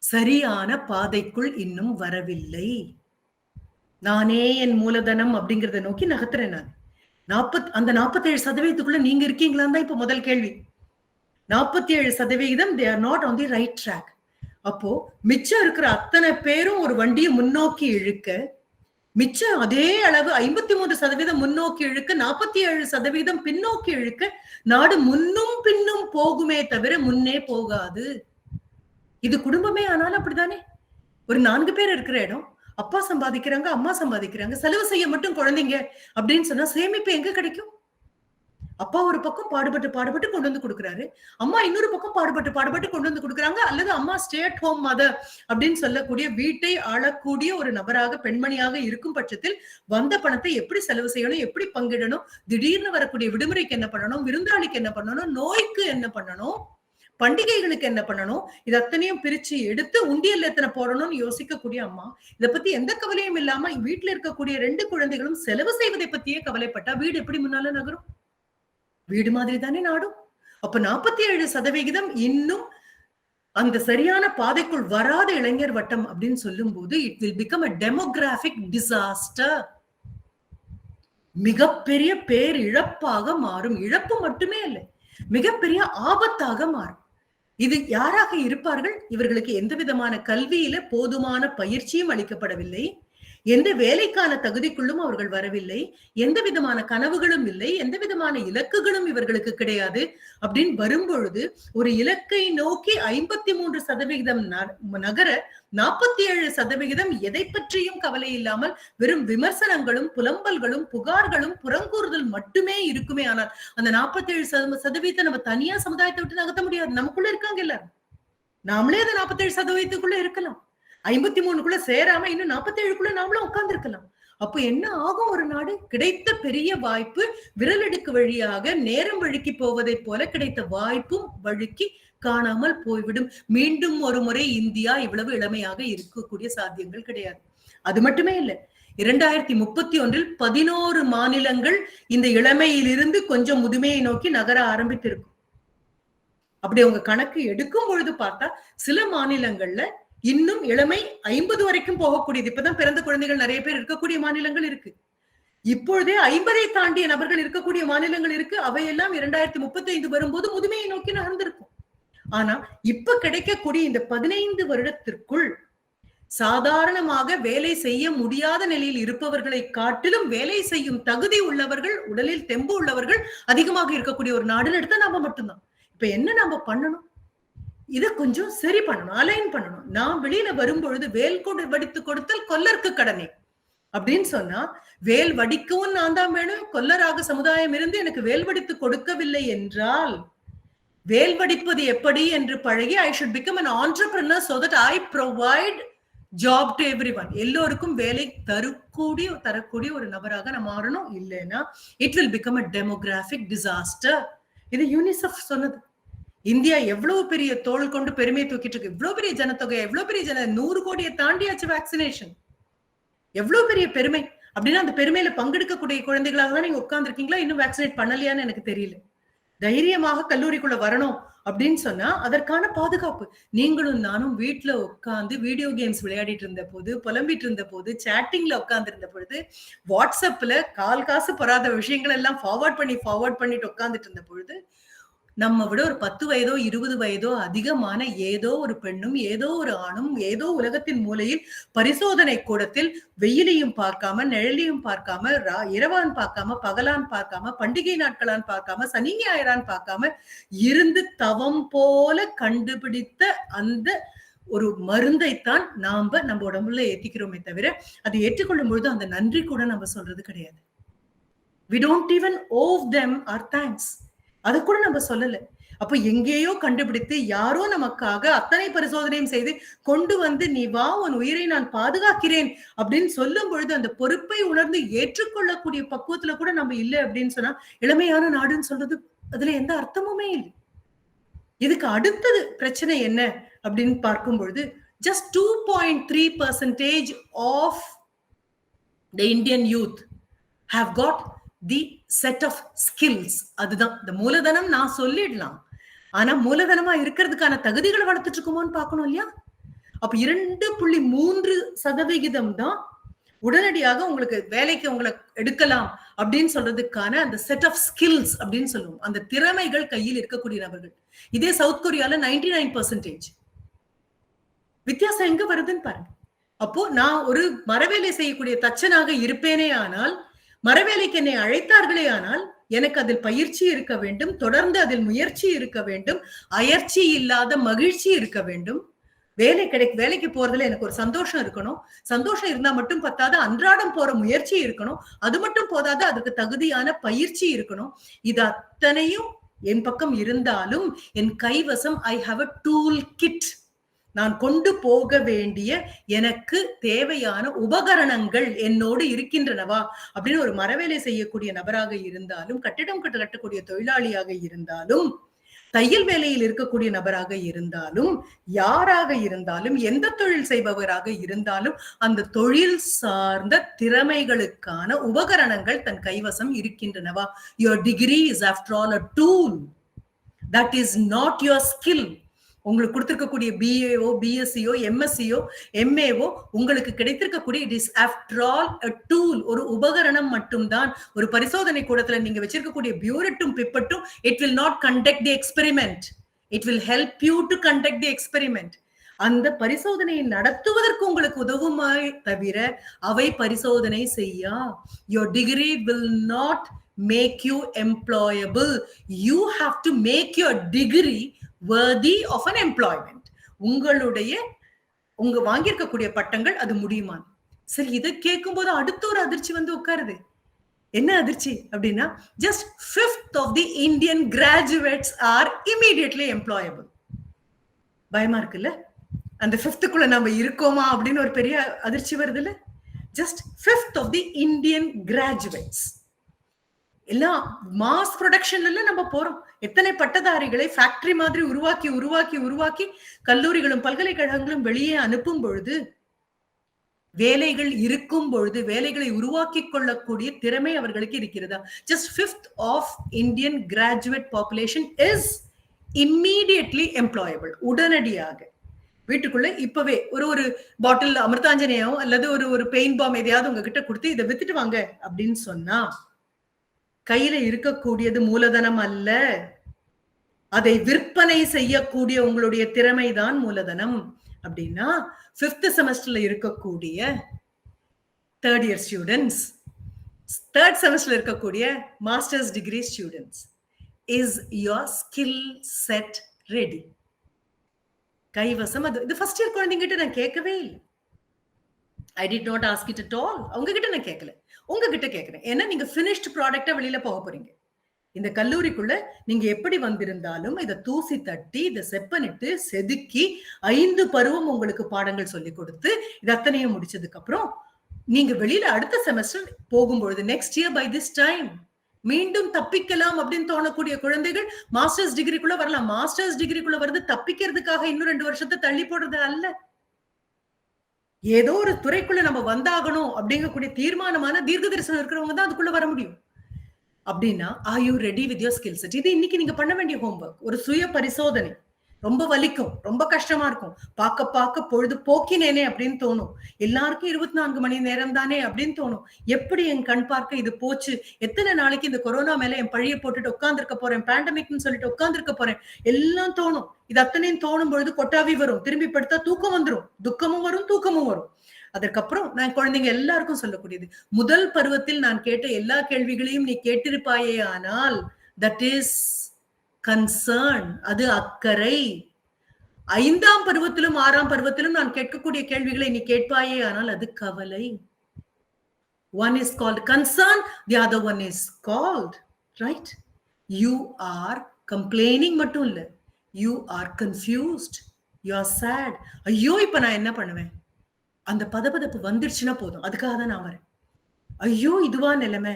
சரியான பாதைக்குள் இன்னும் வரவில்லை. நானே என் மூலதனம் அப்படிங்கறத நோக்கி நகர்த்துறேன். நான் அந்த 47%க்குள்ள நீங்க இருக்கீங்களான்னு தான் இப்ப முதல் கேள்வி. 47% they are not on the right track. அப்போ மிச்சம் இருக்கிற அத்தனை பேரும் ஒரு வண்டியை முன்னோக்கி இழுக்க, மிச்சம் அதே அளவு 53% முன்னோக்கி இழுக்க, 47% பின்னோக்கி இழுக்க, நாடு முன்னும் பின்னும் போகுமே தவிர முன்னே போகாது. இது குடும்பமே ஆனாலும் அப்படித்தானே. ஒரு 4 பேர் இருக்கிற இடம், அப்பா சம்பாதிக்கிறாங்க, அம்மா சம்பாதிக்கிறாங்க, செலவு செய்ய மட்டும் குழந்தைங்க அப்படின்னு சொன்னா சேமிப்பு எங்க கிடைக்கும்? அப்பா ஒரு பக்கம் பாடுபட்டு பாடுபட்டு கொண்டு வந்து கொடுக்குறாரு, அம்மா இன்னொரு பக்கம் பாடுபட்டு பாடுபட்டு கொண்டு வந்து கொடுக்குறாங்க. அல்லது அம்மா ஸ்டே அட் ஹோம் மதர் அப்படின்னு சொல்லக்கூடிய வீட்டை ஆளக்கூடிய ஒரு நபராக பெண்மணியாக இருக்கும் பட்சத்தில் வந்த பணத்தை எப்படி செலவு செய்யணும், எப்படி பங்கிடணும், திடீர்னு வரக்கூடிய விடுமுறைக்கு என்ன பண்ணணும், விருந்தாளிக்கு என்ன பண்ணணும், நோய்க்கு என்ன பண்ணணும், பண்டிகைகளுக்கு என்ன பண்ணணும், இது அத்தனையும் பிரிச்சு எடுத்து உண்டியல் எத்தனை போடணும்னு யோசிக்கக்கூடிய அம்மா இத பத்தி எந்த கவலையும் இல்லாம வீட்டுல இருக்கக்கூடிய 2 குழந்தைகளும் செலவு செய்வதை பத்தியே கவலைப்பட்டா வீடு எப்படி முன்னால நகரும்? வீடு மாதிரி தானே நாடும். அப்ப 47% இன்னும் அந்த சரியான பாதைக்குள் வராத இளைஞர் வட்டம் அப்படின்னு சொல்லும் போது it will become a demographic disaster. மிகப்பெரிய பேரிழப்பாக மாறும். இழப்பு மட்டுமே இல்லை, மிகப்பெரிய ஆபத்தாக மாறும். இது யாராக இருப்பார்கள்? இவர்களுக்கு எந்த விதமான கல்வியில போதுமான பயிற்சியும் அளிக்கப்படவில்லை, எந்த வேலைக்கான தகுதிக்குள்ளும் அவர்கள் வரவில்லை, எந்த விதமான கனவுகளும் இல்லை, எந்த விதமான இலக்குகளும் இவர்களுக்கு கிடையாது. அப்படின்னு வரும்பொழுது ஒரு இலக்கை நோக்கி 53% நகர 47% எதை பற்றியும் கவலை இல்லாமல் வெறும் விமர்சனங்களும் புலம்பல்களும் புகார்களும் புறங்கூறுதல் மட்டுமே இருக்குமே. ஆனால் அந்த 47% நம்ம தனியா சமுதாயத்தை விட்டு நகர்த்த முடியாது. நமக்குள்ள இருக்காங்க எல்லாரும், நாமளே அந்த 47%க்குள்ள இருக்கலாம். 53க்குள்ள சேராம இன்னும் 47க்குள்ள நாமளும் உட்கார்ந்து இருக்கலாம். அப்ப என்ன ஆகும்? ஒரு நாடு கிடைத்த பெரிய வாய்ப்பு விரலடுக்கு வழியாக நேரம் வழுக்கி போவதை போல கிடைத்த வாய்ப்பும் வழுக்கி காணாமல் போய்விடும். மீண்டும் ஒரு முறை இந்தியா இவ்வளவு இளமையாக இருக்கக்கூடிய சாத்தியங்கள் கிடையாது. அது மட்டுமே இல்லை, 2031 11 மாநிலங்கள் இந்த இளமையிலிருந்து கொஞ்சம் முதுமையை நோக்கி நகர ஆரம்பித்திருக்கும். அப்படி அவங்க கணக்கு எடுக்கும் பொழுது பார்த்தா சில மாநிலங்கள்ல இன்னும் இளமை 50 வரைக்கும் போகக்கூடியது. இப்பதான் பிறந்த குழந்தைகள் நிறைய பேர் இருக்கக்கூடிய மாநிலங்கள் இருக்கு. இப்பொழுதே 50 தாண்டிய நபர்கள் இருக்கக்கூடிய மாநிலங்கள் இருக்கு. அவையெல்லாம் 2035 வரும்போது முதுமையை நோக்கி நகர்ந்திருக்கும். ஆனா இப்ப கிடைக்கக்கூடிய இந்த 15 வருடத்திற்குள் சாதாரணமாக வேலை செய்ய முடியாத நிலையில் இருப்பவர்களை காட்டிலும் வேலை செய்யும் தகுதி உள்ளவர்கள், உடலில் தெம்பு உள்ளவர்கள் அதிகமாக இருக்கக்கூடிய ஒரு நாடுன்னு எடுத்தா நாம மட்டும்தான். இப்ப என்ன நாம பண்ணணும்? இதை கொஞ்சம் சரி பண்ணணும், அலைன் பண்ணணும். நான் வெளியில வரும்பொழுது வேல் கொடு வடித்து கொடுத்தல் கொல்லருக்கு கடனே அப்படின்னு சொன்னா, வேல் வடிக்கவும் நான் தான் வேணும். கொல்லராக சமுதாயம் இருந்து எனக்கு வேல் வடித்து கொடுக்கவில்லை என்றால் வேல் வடிப்பது எப்படி என்று பழகி I should become an entrepreneur so that I provide job to everyone. எல்லோருக்கும் வேலை தரக்கூடிய ஒரு நபராக நான் மாறணும். இல்லைன்னா it will become a demographic disaster. இது யூனிசெஃப் சொன்னது. இந்தியா எவ்வளவு பெரிய தோல் கொண்டு பெருமையை தூக்கிட்டு இருக்கு, எவ்வளவு பெரிய ஜனத்தொகை, எவ்வளவு பெரிய 100 கோடியை தாண்டியாச்சு வேக்சினேஷன். எவ்வளவு பெரிய பெருமை. அப்படின்னா அந்த பெருமையில பங்கெடுக்கக்கூடிய குழந்தைகளாக தான் நீங்க உட்கார்ந்து இருக்கீங்களா, இன்னும் வேக்சினேட் பண்ணலையான்னு எனக்கு தெரியல. தைரியமாக கல்லூரிக்குள்ள வரணும் அப்படின்னு சொன்னா அதற்கான பாதுகாப்பு. நீங்களும் நானும் வீட்டுல உட்கார்ந்து வீடியோ கேம்ஸ் விளையாடிட்டு இருந்த போது, புலம்பிட்டு இருந்த போது, சாட்டிங்ல உட்கார்ந்து இருந்த பொழுது, வாட்ஸ்அப்ல கால் காசு பெறாத விஷயங்கள் எல்லாம் ஃபார்வர்ட் பண்ணிட்டு உட்கார்ந்துட்டு இருந்த பொழுது, நம்ம விட ஒரு 10 வயதோ 20 வயதோ அதிகமான ஏதோ ஒரு பெண்ணும் ஏதோ ஒரு ஆணும் ஏதோ உலகத்தின் மூலையில் பரிசோதனை கூடத்தில் வெயிலையும் பார்க்காம, நிழலையும் பார்க்காம, இரவான் பார்க்காம, பகலான் பார்க்காம, பண்டிகை நாட்களான் பார்க்காம, சனி ஞாயிறான் பார்க்காம இருந்து தவம் போல கண்டுபிடித்த அந்த ஒரு மருந்தைத்தான் நம்ம உடம்புல ஏத்திக்கிறோமே தவிர, அதை ஏற்றுக்கொள்ளும் பொழுது அந்த நன்றி கூட நம்ம சொல்றது கிடையாது. We don't even owe them our thanks. அது கூட நம்ம சொல்லல. அப்ப எங்கேயோ கண்டுபிடித்து யாரோ நமக்காக அத்தனை பரிசோதனையும் செய்து கொண்டு வந்து நீ வா, உன் உயிரை நான் பாதுகாக்கிறேன் அப்படின்னு சொல்லும் பொழுது அந்த பொறுப்பை உணர்ந்து ஏற்றுக்கொள்ளக்கூடிய பக்குவத்துல கூட நம்ம இல்லை அப்படின்னு சொன்னா இளமையான நாடுன்னு சொல்றது அதுல எந்த அர்த்தமுமே இல்லை. இதுக்கு அடுத்தது பிரச்சனை என்ன அப்படின்னு பார்க்கும் பொழுது just 2.3% of the Indian youth have got the set of skills. அதுதான் இந்த மூலதனம். நான் சொல்லிடலாம், ஆனா மூலதனமா இருக்கிறதுக்கான தகுதிகளை வளர்த்துட்டு இருக்குமோன்னு பார்க்கணும் இல்லையா? அப்ப 2.3% தான் உடனடியாக உங்களுக்கு வேலைக்கு உங்களை எடுக்கலாம் அப்படின்னு சொல்றதுக்கான அந்த செட் ஆஃப் ஸ்கில்ஸ் அப்படின்னு சொல்லுவோம். அந்த திறமைகள் கையில் இருக்கக்கூடிய நபர்கள். இதே சவுத் கொரியால 99%. வித்தியாசம் எங்க வருதுன்னு பாருங்க. அப்போ நான் ஒரு மரவேலை செய்யக்கூடிய தச்சனாக இருப்பேனே ஆனால், மரவேலைக்கு என்னை அழைத்தார்களே ஆனால் எனக்கு அதில் பயிற்சி இருக்க வேண்டும், தொடர்ந்து அதில் முயற்சி இருக்க வேண்டும், அயற்சி இல்லாத மகிழ்ச்சி இருக்க வேண்டும். வேலைக்கு போறதுல எனக்கு ஒரு சந்தோஷம் இருக்கணும். சந்தோஷம் இருந்தா மட்டும் பத்தாது, அன்றாடம் போற முயற்சி இருக்கணும். அது மட்டும் போதாது, அதுக்கு தகுதியான பயிற்சி இருக்கணும். இது அத்தனையும் என் பக்கம் இருந்தாலும் என் கைவசம் I have a tool kit. நான் கொண்டு போக வேண்டிய எனக்கு தேவையான உபகரணங்கள் என்னோடு இருக்கின்றனவா அப்படின்னு ஒரு மரவேலை செய்யக்கூடிய நபராக இருந்தாலும், கட்டிடம் கட்டக்கூடிய தொழிலாளியாக இருந்தாலும், தையல் வேலையில் இருக்கக்கூடிய நபராக இருந்தாலும், யாராக இருந்தாலும், எந்த தொழில் செய்பவராக இருந்தாலும், அந்த தொழில் சார்ந்த திறமைகளுக்கான உபகரணங்கள் தன் கைவசம் இருக்கின்றனவா? Your degree is after all a tool. That is not your skill. உங்களுக்கு கொடுத்திருக்கக்கூடிய பிஏஓ, பிஎஸ்சியோ, எம்எஸ்சியோ, எம்ஏஓ உங்களுக்கு கிடைத்திருக்கக்கூடிய it is after all a tool, ஒரு உபகரணம் மட்டும்தான். ஒரு பரிசோதனை கூடத்துல நீங்க வச்சிருக்கக்கூடிய பியூரெட்டும் பிப்பட்டும் it will not conduct the experiment. It will help you to conduct the experiment. அந்த பரிசோதனையை நடத்துவதற்கு உங்களுக்கு உதவுமாய் தவிர அவை பரிசோதனை செய்யா. Your degree will not make you employable. You have to make your degree worthy of an employment. உங்க வாங்கியிருக்கக்கூடிய பட்டங்கள் அது முடியுமா? சரி, இதை கேட்கும் போது அடுத்த ஒரு அதிர்ச்சி வந்து உட்காருது. என்ன அதிர்ச்சி அப்படின்னா, just 5th of the Indian graduates are immediately employable. பயமா இருக்குல்ல? அந்த 5th நம்ம இருக்கோமா அப்படின்னு ஒரு பெரிய அதிர்ச்சி வருது இல்ல? just 5th of the Indian graduates. எல்லாம் மாஸ் ப்ரொடக்ஷன்ல நம்ம போறோம். எத்தனை பட்டதாரிகளை ஃபேக்டரி மாதிரி உருவாக்கி உருவாக்கி உருவாக்கி கல்லூரிகளும் பல்கலைக்கழகங்களும் வெளியே அனுப்பும் பொழுது, வேலைகள் இருக்கும் பொழுது, வேலைகளை உருவாக்கி கொள்ளக்கூடிய திறமை அவர்களுக்கு இருக்கிறதா? just 5th of Indian graduate population is immediately employable. உடனடியாக வீட்டுக்குள்ள இப்பவே ஒரு பாட்டில் அமிர்தாஞ்சனையோ அல்லது ஒரு பெயிண்ட் பாம் எதையாவது உங்ககிட்ட கொடுத்து இதை வித்துட்டு வாங்க அப்படின்னு சொன்னா, கையில இருக்கக்கூடியது மூலதனம் அல்ல, அதை விற்பனை செய்யக்கூடிய உங்களுடைய திறமைதான் மூலதனம். அப்படின்னா 5th செமஸ்டர்ல இருக்கக்கூடிய 3rd year ஸ்டூடெண்ட்ஸ், 3rd செமஸ்டர்ல இருக்கக்கூடிய masters degree students, is your skill set ready? கைவசம் அது. இது ஃபர்ஸ்ட் இயர் குழந்தைங்கிட்ட நான் கேட்கவே இல்லை. I did not ask it at all. உங்ககிட்ட நான் கேட்கல, உங்ககிட்ட கேட்கிறேன். ஏன்னா நீங்க பினிஷ்ட் ப்ராடக்டா வெளியில போக போறீங்க. இந்த கல்லூரிக்குள்ள நீங்க எப்படி வந்திருந்தாலும் இதை தூசி தட்டி, இதை செப்பனிட்டு செதுக்கி 5 பருவம் உங்களுக்கு பாடங்கள் சொல்லி கொடுத்து இது அத்தனையும் முடிச்சதுக்கு அப்புறம் நீங்க வெளியில அடுத்த செமஸ்டர் போகும்பொழுது next year by this time மீண்டும் தப்பிக்கலாம் அப்படின்னு தோணக்கூடிய குழந்தைகள் மாஸ்டர்ஸ் டிகிரிக்குள்ள வரலாம். மாஸ்டர்ஸ் டிகிரிக்குள்ள வருது தப்பிக்கிறதுக்காக இன்னும் 2 வருஷத்தை தள்ளி போடுறது அல்ல. ஏதோ ஒரு துறைக்குள்ள நம்ம வந்தாகணும் அப்படிங்கக்கூடிய தீர்மானமான தீர்க்க தரிசனம் இருக்கிறவங்க தான் அதுக்குள்ள வர முடியும். அப்படின்னா are you ready with your skill set? இது இன்னைக்கு நீங்க பண்ண வேண்டிய ஹோம்வொர்க். ஒரு சுய பரிசோதனை. ரொம்ப வலிக்கும், ரொம்ப கஷ்டமா இருக்கும். பார்க்க பார்க்க பொழுது போக்கினேனே அப்படின்னு தோணும். எல்லாருக்கும் 24 மணி நேரம் தானே அப்படின்னு தோணும். எப்படி என் கண் பார்க்க இது போச்சு? எத்தனை நாளைக்கு இந்த கொரோனா மேல என் பழிய போட்டுட்டு உட்கார்ந்துருக்க போறேன், பேண்டமிக்னு சொல்லிட்டு உட்கார்ந்துருக்க போறேன், எல்லாம் தோணும். இது அத்தனையும் தோணும் பொழுது கொட்டாவி வரும். திரும்பி படுத்தா தூக்கம் வந்துடும். துக்கமும் வரும், தூக்கமும் வரும். அதற்கப்புறம் நான் குழந்தைங்க எல்லாருக்கும் சொல்லக்கூடியது, முதல் பருவத்தில் நான் கேட்ட எல்லா கேள்விகளையும் நீ கேட்டிருப்பாயே, ஆனால் தட் இஸ் கன்சர்ன், அது அக்கறை. 5ஆம் பருவத்திலும் 6ஆம் பருவத்திலும் நான் கேட்கக்கூடிய கேள்விகளை நீ கேட்பாயே, ஆனால் அது கவலை. One is called concern, the other one is called, right? You are complaining மட்டும் இல்ல, you are confused, you are sad. ஐயோ இப்ப நான் என்ன பண்ணுவேன்? அந்த பதபதப்பு வந்துருச்சுன்னா போதும், அதுக்காக தான் நான் வரேன். ஐயோ இதுவா நிலைமை,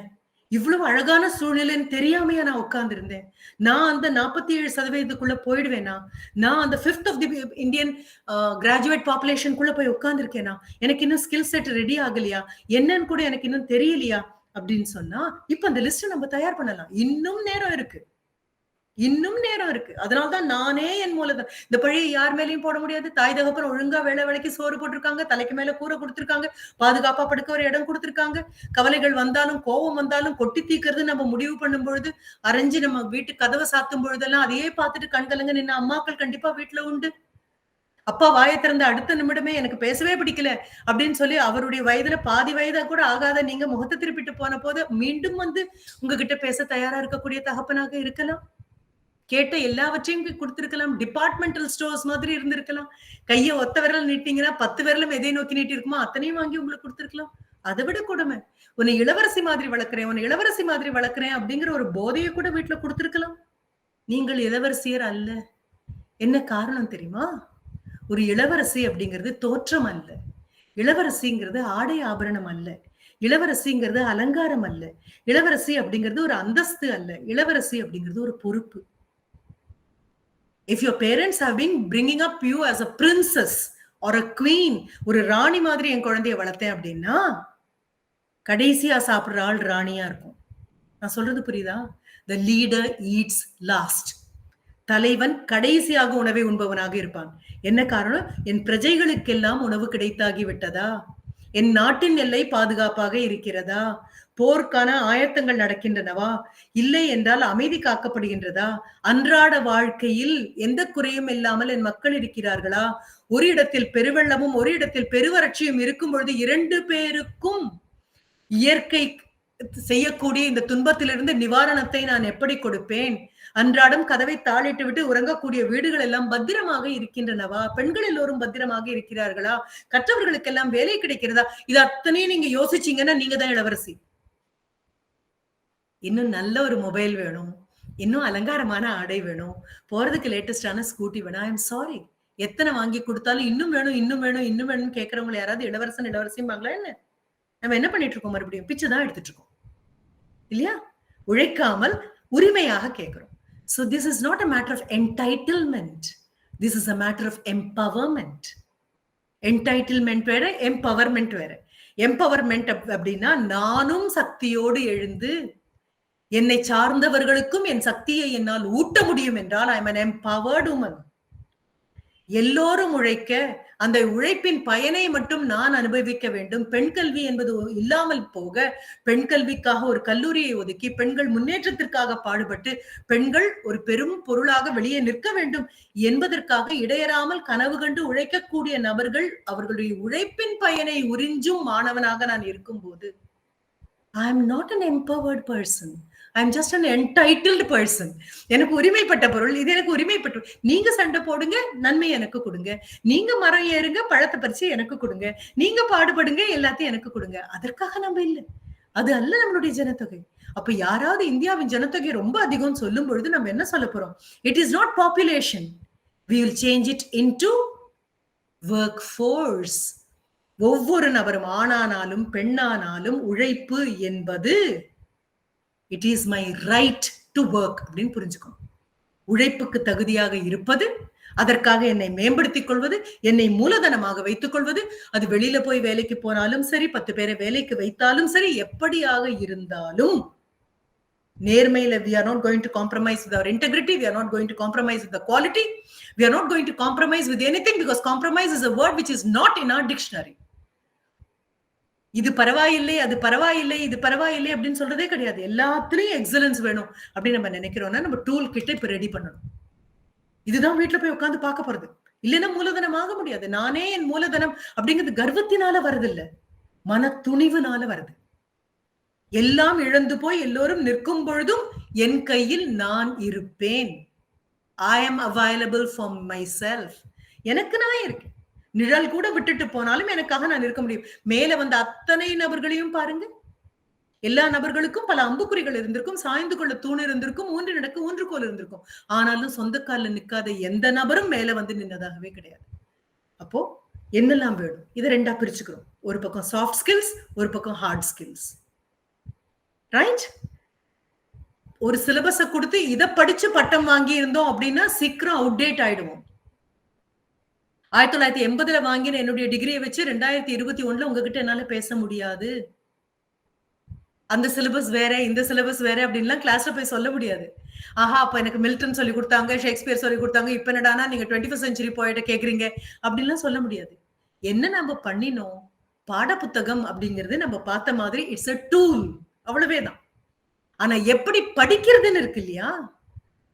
இவ்வளவு அழகான சூழ்நிலைன்னு தெரியாமையா நான் உட்கார்ந்து இருந்தேன். நான் அந்த 47% போயிடுவேனா? நான் அந்த 5th of the Indian graduate populationக்குள்ள போய் உட்கார்ந்து இருக்கேனா? எனக்கு இன்னும் ஸ்கில் செட் ரெடி ஆகலையா? என்னன்னு கூட எனக்கு இன்னும் தெரியலையா அப்படின்னு சொன்னா, இப்ப அந்த லிஸ்ட் நம்ம தயார் பண்ணலாம். இன்னும் நேரம் இருக்கு, இன்னும் நேரம் இருக்கு. அதனால்தான் நானே என் மூலதான். இந்த பழைய யார் மேலையும் போட முடியாது. தாய் தகப்பன் ஒழுங்கா வேலைக்கு சோறு போட்டிருக்காங்க, தலைக்கு மேல கூரை கொடுத்திருக்காங்க, பாதுகாப்பா படுக்க ஒரு இடம் கொடுத்திருக்காங்க. கவலைகள் வந்தாலும் கோபம் வந்தாலும் கொட்டி தீக்கிறது நம்ம முடிவு பண்ணும் பொழுது, அரைஞ்சு நம்ம வீட்டு கதவை சாத்தும் பொழுதெல்லாம் அதையே பார்த்துட்டு கண்கலங்க நின்ன அம்மாக்கள் கண்டிப்பா வீட்டுல உண்டு. அப்பா வாயை திறந்த அடுத்த நிமிடமே எனக்கு பேசவே பிடிக்கல அப்படின்னு சொல்லி அவருடைய வயதுல பாதி வயதா கூட ஆகாத நீங்க முகத்தை திருப்பிட்டு போன போது மீண்டும் வந்து உங்ககிட்ட பேச தயாரா இருக்கக்கூடிய தகப்பனாக இருக்கலாம். கேட்ட எல்லாவற்றையும் கொடுத்திருக்கலாம். டிபார்ட்மெண்டல் ஸ்டோர்ஸ் மாதிரி இருந்திருக்கலாம். கைய ஒத்த விரல் நீட்டினீங்கன்னா 10 விரலும் எதை நோக்கி நீட்டி இருக்குமோ அத்தனையும் வாங்கி உங்களுக்கு கொடுத்திருக்கலாம். அதை விட கொடுமை, உன்னை இளவரசி மாதிரி வளர்க்கிறேன், உன்னை இளவரசி மாதிரி வளர்க்கிறேன் அப்படிங்கிற ஒரு போதையை கூட வீட்டுல கொடுத்திருக்கலாம். நீங்கள் இளவரசியர் அல்ல. என்ன காரணம் தெரியுமா? ஒரு இளவரசி அப்படிங்கிறது தோற்றம் அல்ல. இளவரசிங்கிறது ஆடை ஆபரணம் அல்ல. இளவரசிங்கிறது அலங்காரம் அல்ல. இளவரசி அப்படிங்கிறது ஒரு அந்தஸ்து அல்ல. இளவரசி அப்படிங்கிறது ஒரு பொறுப்பு. If your parents have been bringing up you as a princess or a queen, ஒரு ராணி மாதிரி என் குழந்தைய வளர்த்தேன் அப்படின்னா கடைசியா சாப்பிடுற ஆள் ராணியா இருக்கும். நான் சொல்றது புரியுதா? The leader eats last. தலைவன் கடைசியாக உணவை உண்பவனாக இருப்பான். என்ன காரணம்? என் பிரஜைகளுக்கெல்லாம் உணவு கிடைத்தாகி விட்டதா? என் நாட்டின் எல்லை பாதுகாப்பாக இருக்கிறதா? போருக்கான ஆயத்தங்கள் நடக்கின்றனவா? இல்லை என்றால் அமைதி காக்கப்படுகின்றதா? அன்றாட வாழ்க்கையில் எந்த குறையும் இல்லாமல் என் மக்கள் இருக்கிறார்களா? ஒரு இடத்தில் பெருவெள்ளமும் ஒரு இடத்தில் பெருவறட்சியும் இருக்கும் பொழுது 2 பேருக்கும் இயற்கை செய்யக்கூடிய இந்த துன்பத்திலிருந்து நிவாரணத்தை நான் எப்படி கொடுப்பேன்? அன்றாடம் கதவை தாளிட்டு விட்டு உறங்கக்கூடிய வீடுகள் எல்லாம் பத்திரமாக இருக்கின்றனவா? பெண்கள் எல்லோரும் பத்திரமாக இருக்கிறார்களா? கற்றவர்களுக்கெல்லாம் வேலை கிடைக்கிறதா? இது அத்தனையும் நீங்க யோசிச்சீங்கன்னா நீங்க தான் இளவரசி. இன்னும் நல்ல ஒரு மொபைல் வேணும், இன்னும் அலங்காரமான ஆடை வேணும், போறதுக்கு லேட்டஸ்டான ஸ்கூட்டி வேணும். ஐ எம் சாரி, எத்தனை வாங்கி கொடுத்தாலும் இன்னும் வேணும் இன்னும் வேணும் இன்னும் வேணும்னு கேட்கறவங்களை யாராவது இளவரசன் இளவரசியும் வாங்களா என்ன? நம்ம என்ன பண்ணிட்டு இருக்கோம்? மறுபடியும் பிச்சை தான் எடுத்துட்டு இருக்கோம் இல்லையா? உழைக்காமல் உரிமையாக கேட்கிறோம். So this is not a matter of entitlement. This is a matter of empowerment. Entitlement வேற, empowerment வேற. empowerment அப்படின்னா நானும் சக்தியோடு எழுந்து என்னை சார்ந்தவர்களுக்கும் என் சக்தியை என்னால் ஊட்ட முடியும் என்றால் I am an empowered woman. எல்லோரும் உழைக்க, அந்த உழைப்பின் பயனை மட்டும் நான் அனுபவிக்க வேண்டும். பெண் கல்வி என்பது இல்லாமல் போக, பெண் கல்விக்காக ஒரு கல்லூரியை ஒதுக்கி பெண்கள் முன்னேற்றத்திற்காக பாடுபட்டு பெண்கள் ஒரு பெரும் பொருளாக வெளியே நிற்க வேண்டும் என்பதற்காக இடையறாமல் கனவு கண்டு உழைக்கக்கூடிய நபர்கள் அவர்களுடைய உழைப்பின் பயனை உறிஞ்சும் மாணவனாக நான் இருக்கும் போது I am not an empowered person. I am just an entitled person. எனக்கு உரிமைப்பட்ட பொருள், இது எனக்கு உரிமைப்பட்ட. நீங்க சண்டை போடுங்க, நன்மை எனக்கு கொடுங்க. நீங்க மரம் ஏறுங்க, பழத்தை பறிச்சு எனக்கு கொடுங்க. நீங்க பாடுபடுங்க, எல்லாத்தையும் எனக்கு கொடுங்க. அதற்காக நம்ம இல்லை. அது அல்ல நம்மளுடைய ஜனத்தொகை. அப்ப யாராவது இந்தியாவின் ஜனத்தொகை ரொம்ப அதிகம் சொல்லும் பொழுது நம்ம என்ன சொல்ல போறோம்? It is not population. We will change it into workforce. ஒவ்வொரு நபரும் ஆணானாலும் பெண்ணானாலும் உழைப்பு என்பது it is my right to work அப்படின்னு புரிஞ்சுக்கணும். உழைப்புக்கு தகுதியாக இருப்பது, அதற்காக என்னை மேம்படுத்திக் கொள்வது, என்னை மூலதனமாக வைத்துக் கொள்வது, அது வெளியில போய் வேலைக்கு போனாலும் சரி, 10 பேரை வேலைக்கு வைத்தாலும் சரி, எப்படியாக இருந்தாலும் நேர்மையில we are not going to compromise with our integrity, we are not going to compromise with the quality, we are not going to compromise with anything, because compromise is a word which is not in our dictionary. இது பரவாயில்லை, அது பரவாயில்லை, இது பரவாயில்லை அப்படின்னு சொல்றதே கிடையாது. எல்லாத்துலயும் எக்ஸலன்ஸ் வேணும் அப்படின்னு நம்ம நினைக்கிறோம்னா நம்ம டூல் கிட்ட இப்ப ரெடி பண்ணணும். இதுதான் வீட்டுல போய் உட்காந்து பார்க்க போறது. இல்லைன்னா மூலதனம் ஆக முடியாது. நானே என் மூலதனம் அப்படிங்கிறது கர்வத்தினால வருது இல்ல, மன துணிவுனால வருது. எல்லாம் இழந்து போய் எல்லோரும் நிற்கும் பொழுதும் என் கையில் நான் இருப்பேன். I am available for myself. எனக்கு நான் இருக்கேன். நிழல் கூட விட்டுட்டு போனாலும் எனக்காக நான் இருக்க முடியும். மேல வந்த அத்தனை நபர்களையும் பாருங்க. எல்லா நபர்களுக்கும் பல அம்புக்குறிகள் இருந்திருக்கும், சாய்ந்து கொள்ள தூண் இருந்திருக்கும், ஊன்று நடக்க ஊன்றுகோல் இருந்திருக்கும். ஆனாலும் சொந்த காலில் நிற்காத எந்த நபரும் மேல வந்து நின்னதாகவே கிடையாது. அப்போ என்னெல்லாம் வேணும்? இதை 2ஆ பிரிச்சுக்கிறோம். ஒரு பக்கம் சாஃப்ட் ஸ்கில்ஸ், ஒரு பக்கம் ஹார்ட் ஸ்கில்ஸ். ரைட்? ஒரு சிலபஸை கொடுத்து இதை படிச்சு பட்டம் வாங்கி இருந்தோம் அப்படின்னா சீக்கிரம் அவுடேட் ஆயிடுவோம். 1980 வாங்கின என்னுடைய டிகிரியை வச்சு 2021 உங்ககிட்ட என்னால பேச முடியாது. அந்த சிலபஸ் வேற, இந்த சிலபஸ் வேற அப்படின்லாம் கிளாஸ்ல போய் சொல்ல முடியாது. ஆஹா, அப்ப எனக்கு மில்டன் சொல்லி கொடுத்தாங்க, ஷேக்ஸ்பியர் சொல்லி கொடுத்தாங்க, இப்ப என்னடானா நீங்க 21st century போயிட்ட கேக்குறீங்க அப்படின்லாம் சொல்ல முடியாது. என்ன நம்ம பண்ணினோம்? பாட புத்தகம் அப்படிங்கிறது நம்ம பார்த்த மாதிரி இட்ஸ் அ டூல், அவ்வளவேதான். ஆனா எப்படி படிக்கிறதுன்னு இருக்கு இல்லையா?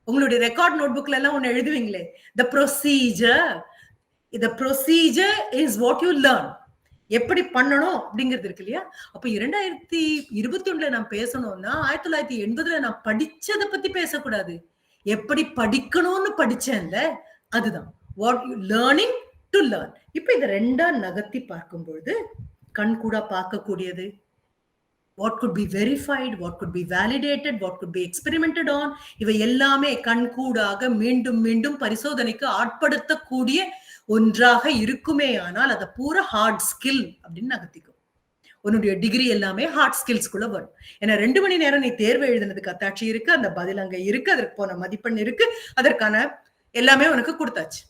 உங்களுடைய ரெக்கார்ட் நோட்புக்ல எல்லாம் ஒண்ணு எழுதுவீங்களே, the procedure is what you learn. எப்படி பண்ணணும் அப்படிங்கிறது இருக்கு இல்லையா? அப்ப 2021 நான் பேசணும்னா 1980 நான் படிச்சதை பத்தி பேசக்கூடாது. எப்படி படிக்கணும்னு படிச்சேன்ல, அதுதான். What you learning to learn. இப்ப இத 2ஆ நகர்த்தி பார்க்கும்பொழுது, கண் கூட பார்க்கக்கூடியது, what could be verified, what could be validated, what could be experimented on, இவை எல்லாமே கண்கூடாக மீண்டும் மீண்டும் பரிசோதனைக்கு ஆட்படுத்தக்கூடிய ஒன்றாக இருக்குமே ஆனால் அதை பூரா ஹார்ட் ஸ்கில் அப்படின்னு நகர்த்திக்கும். உன்னுடைய டிகிரி எல்லாமே ஹார்ட் ஸ்கில்ஸ்குள்ள வரும். ஏன்னா 2 மணி நேரம் நீ தேர்வு எழுதினதுக்கு அத்தாட்சி இருக்கு, அந்த பதில் அங்க இருக்கு, அதற்கு போன மதிப்பெண் இருக்கு, அதற்கான எல்லாமே உனக்கு கொடுத்தாச்சு.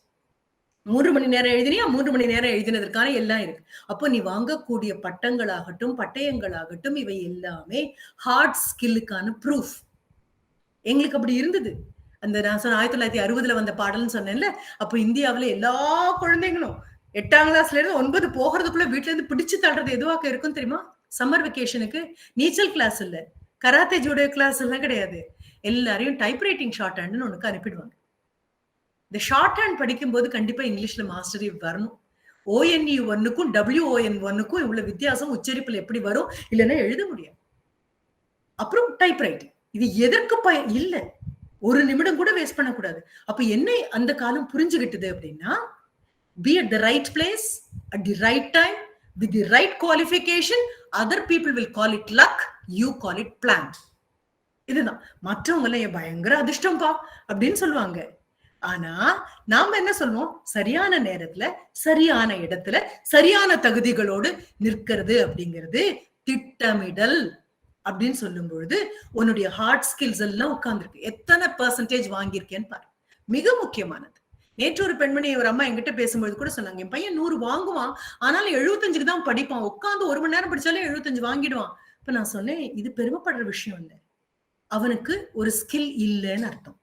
3 மணி நேரம் எழுதினியா, 3 மணி நேரம் எழுதினதற்கான எல்லாம் இருக்கு. அப்போ நீ வாங்கக்கூடிய பட்டங்களாகட்டும் பட்டயங்களாகட்டும் இவை எல்லாமே ஹார்ட் ஸ்கில்லுக்கான ப்ரூஃப். எங்களுக்கு அப்படி இருந்தது. அந்த நான் சொன்ன 1960ல வந்த பாடல்னு சொன்னேன்ல, அப்போ இந்தியாவில எல்லா குழந்தைங்களும் 8ஆம் கிளாஸ்ல இருந்து 9 போகிறதுக்குள்ள வீட்டுல இருந்து பிடிச்சு தள்ளுறது எதுவாக இருக்கும் தெரியுமா? சம்மர் வெக்கேஷனுக்கு நீச்சல் கிளாஸ் இல்ல, கராத்தே ஜூடோ கிளாஸ் எல்லாம் கிடையாது. எல்லாரையும் டைப்ரைட்டிங் ஷார்ட் ஹேண்ட்னு உனக்கு அனுப்பிடுவாங்க. இந்த ஷார்ட் ஹேண்ட் படிக்கும்போது கண்டிப்பா இங்கிலீஷ்ல மாஸ்டரி வரணும். ONE 1க்கும் WON 1க்கும் இவ்வளவு வித்தியாசம் உச்சரிப்புல எப்படி வரும், இல்லைன்னா எழுத முடியாது. அப்புறம் டைப்ரைட்டிங், இது எதற்கு இல்ல, ஒரு நிமிடம் கூட வேஸ்ட் பண்ணக்கூடாது. அப்ப என்ன அந்த காலம் புரிஞ்சுகிட்டது அப்படின்னா, be at the right place at the right time with the right qualification. Other people will call it luck, you call it plan. இதுதான். மற்றவங்க எல்லாம் பயங்கர அதிர்ஷ்டம்பா அப்படின்னு சொல்லுவாங்க. ஆனா நாம என்ன சொல்லுவோம்? சரியான நேரத்துல சரியான இடத்துல சரியான தகுதிகளோடு நிற்கிறது அப்படிங்கிறது திட்டமிடல் அப்படின்னு சொல்லும் பொழுது உன்னுடைய ஹார்ட் ஸ்கில்ஸ் எல்லாம் உட்கார்ந்துருக்கு. எத்தனை பெர்சன்டேஜ் வாங்கியிருக்கேன்னு பாரு. மிக முக்கியமானது. நேற்று ஒரு பெண்மணி ஒரு அம்மா என்கிட்ட பேசும்போது கூட சொன்னாங்க, என் பையன் 100 வாங்குவான், ஆனாலும் 75க்கு தான் படிப்பான், உட்காந்து 1 மணி நேரம் படிச்சாலே 75 வாங்கிடுவான். இப்ப நான் சொன்னேன், இது பெருமைப்படுற விஷயம் இல்லை, அவனுக்கு ஒரு ஸ்கில் இல்லைன்னு அர்த்தம்.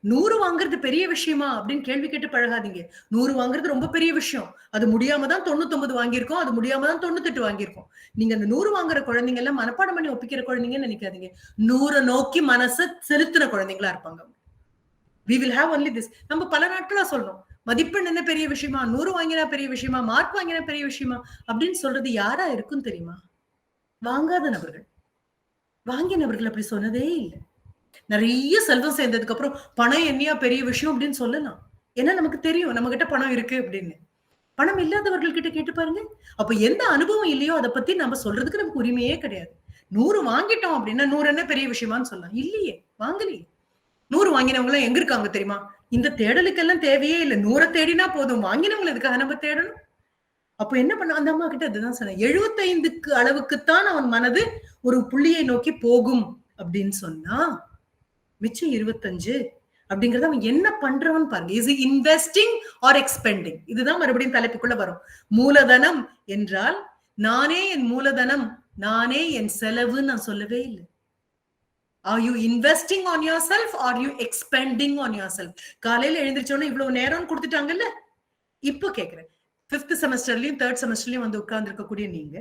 100 வாங்குறது பெரிய விஷயமா அப்படின்னு கேள்வி கேட்டு பழகாதீங்க. 100 வாங்குறது ரொம்ப பெரிய விஷயம். அது முடியாம தான் 99 வாங்கியிருக்கோம், அது முடியாம தான் 98 வாங்கியிருக்கோம். நீங்க அந்த 100 வாங்குற குழந்தைங்க எல்லாம் மனப்பாடம் பண்ணி ஒப்பிக்கிற குழந்தைங்கன்னு நினைக்காதீங்க. 100 நோக்கி மனசை செலுத்தின குழந்தைங்களா இருப்பாங்க. we will have only this. நம்ம பல நாட்களா சொல்றோம், மதிப்பெண் என்ன பெரிய விஷயமா, 100 வாங்கினா பெரிய விஷயமா, மார்க் வாங்கினா பெரிய விஷயமா அப்படின்னு சொல்றது யாரா இருக்கும் தெரியுமா? வாங்காத நபர்கள். வாங்கிய நபர்கள் அப்படி சொன்னதே இல்லை. நிறைய செல்வம் சேர்ந்ததுக்கு அப்புறம் பணம் என்னையா பெரிய விஷயம் அப்படின்னு சொல்லலாம். ஏன்னா நமக்கு தெரியும் நம்ம கிட்ட பணம் இருக்கு அப்படின்னு. பணம் இல்லாதவர்கள் கிட்ட கேட்டு பாருங்க. அப்ப எந்த அனுபவம் இல்லையோ அதை பத்தி நம்ம சொல்றதுக்கு நமக்கு உரிமையே கிடையாது. 100 வாங்கிட்டோம் அப்படின்னா 100 என்ன பெரிய விஷயமான்னு சொல்லலாம். இல்லையே, வாங்கலையே. 100 வாங்கினவங்க எல்லாம் எங்க இருக்காங்க தெரியுமா? இந்த தேடலுக்கெல்லாம் தேவையே இல்லை. 100 தேடினா போதும், வாங்கினவங்களை எதுக்காக நம்ம தேடணும்? அப்ப என்ன பண்ண, அந்த அம்மா கிட்ட அதுதான் சொன்னேன். 75க்கு அளவுக்குத்தான் அவன் மனது ஒரு புள்ளியை நோக்கி போகும் அப்படின்னு சொன்னா, மிச்சம் 25 அப்படிங்கறத அவன் என்ன பண்றவன் பாருங்க. Is investing or expending? இதுதான் மறுபடியும் தலைப்புக்குள்ள வரும். மூலதனம் என்றால் நானே என் மூலதனம், நானே என் செலவு நான் சொல்லவே இல்லை. Are you investing on yourself or are you expending on yourself? காலையில எழுந்திரிச்சோன்னா இவ்வளவு நேரம் கொடுத்துட்டாங்கல்ல. இப்போ கேக்குறேன், 5th செமஸ்டர்லயும் 3rd செமஸ்டர்லயும் வந்து உட்கார்ந்து இருக்கக்கூடிய நீங்க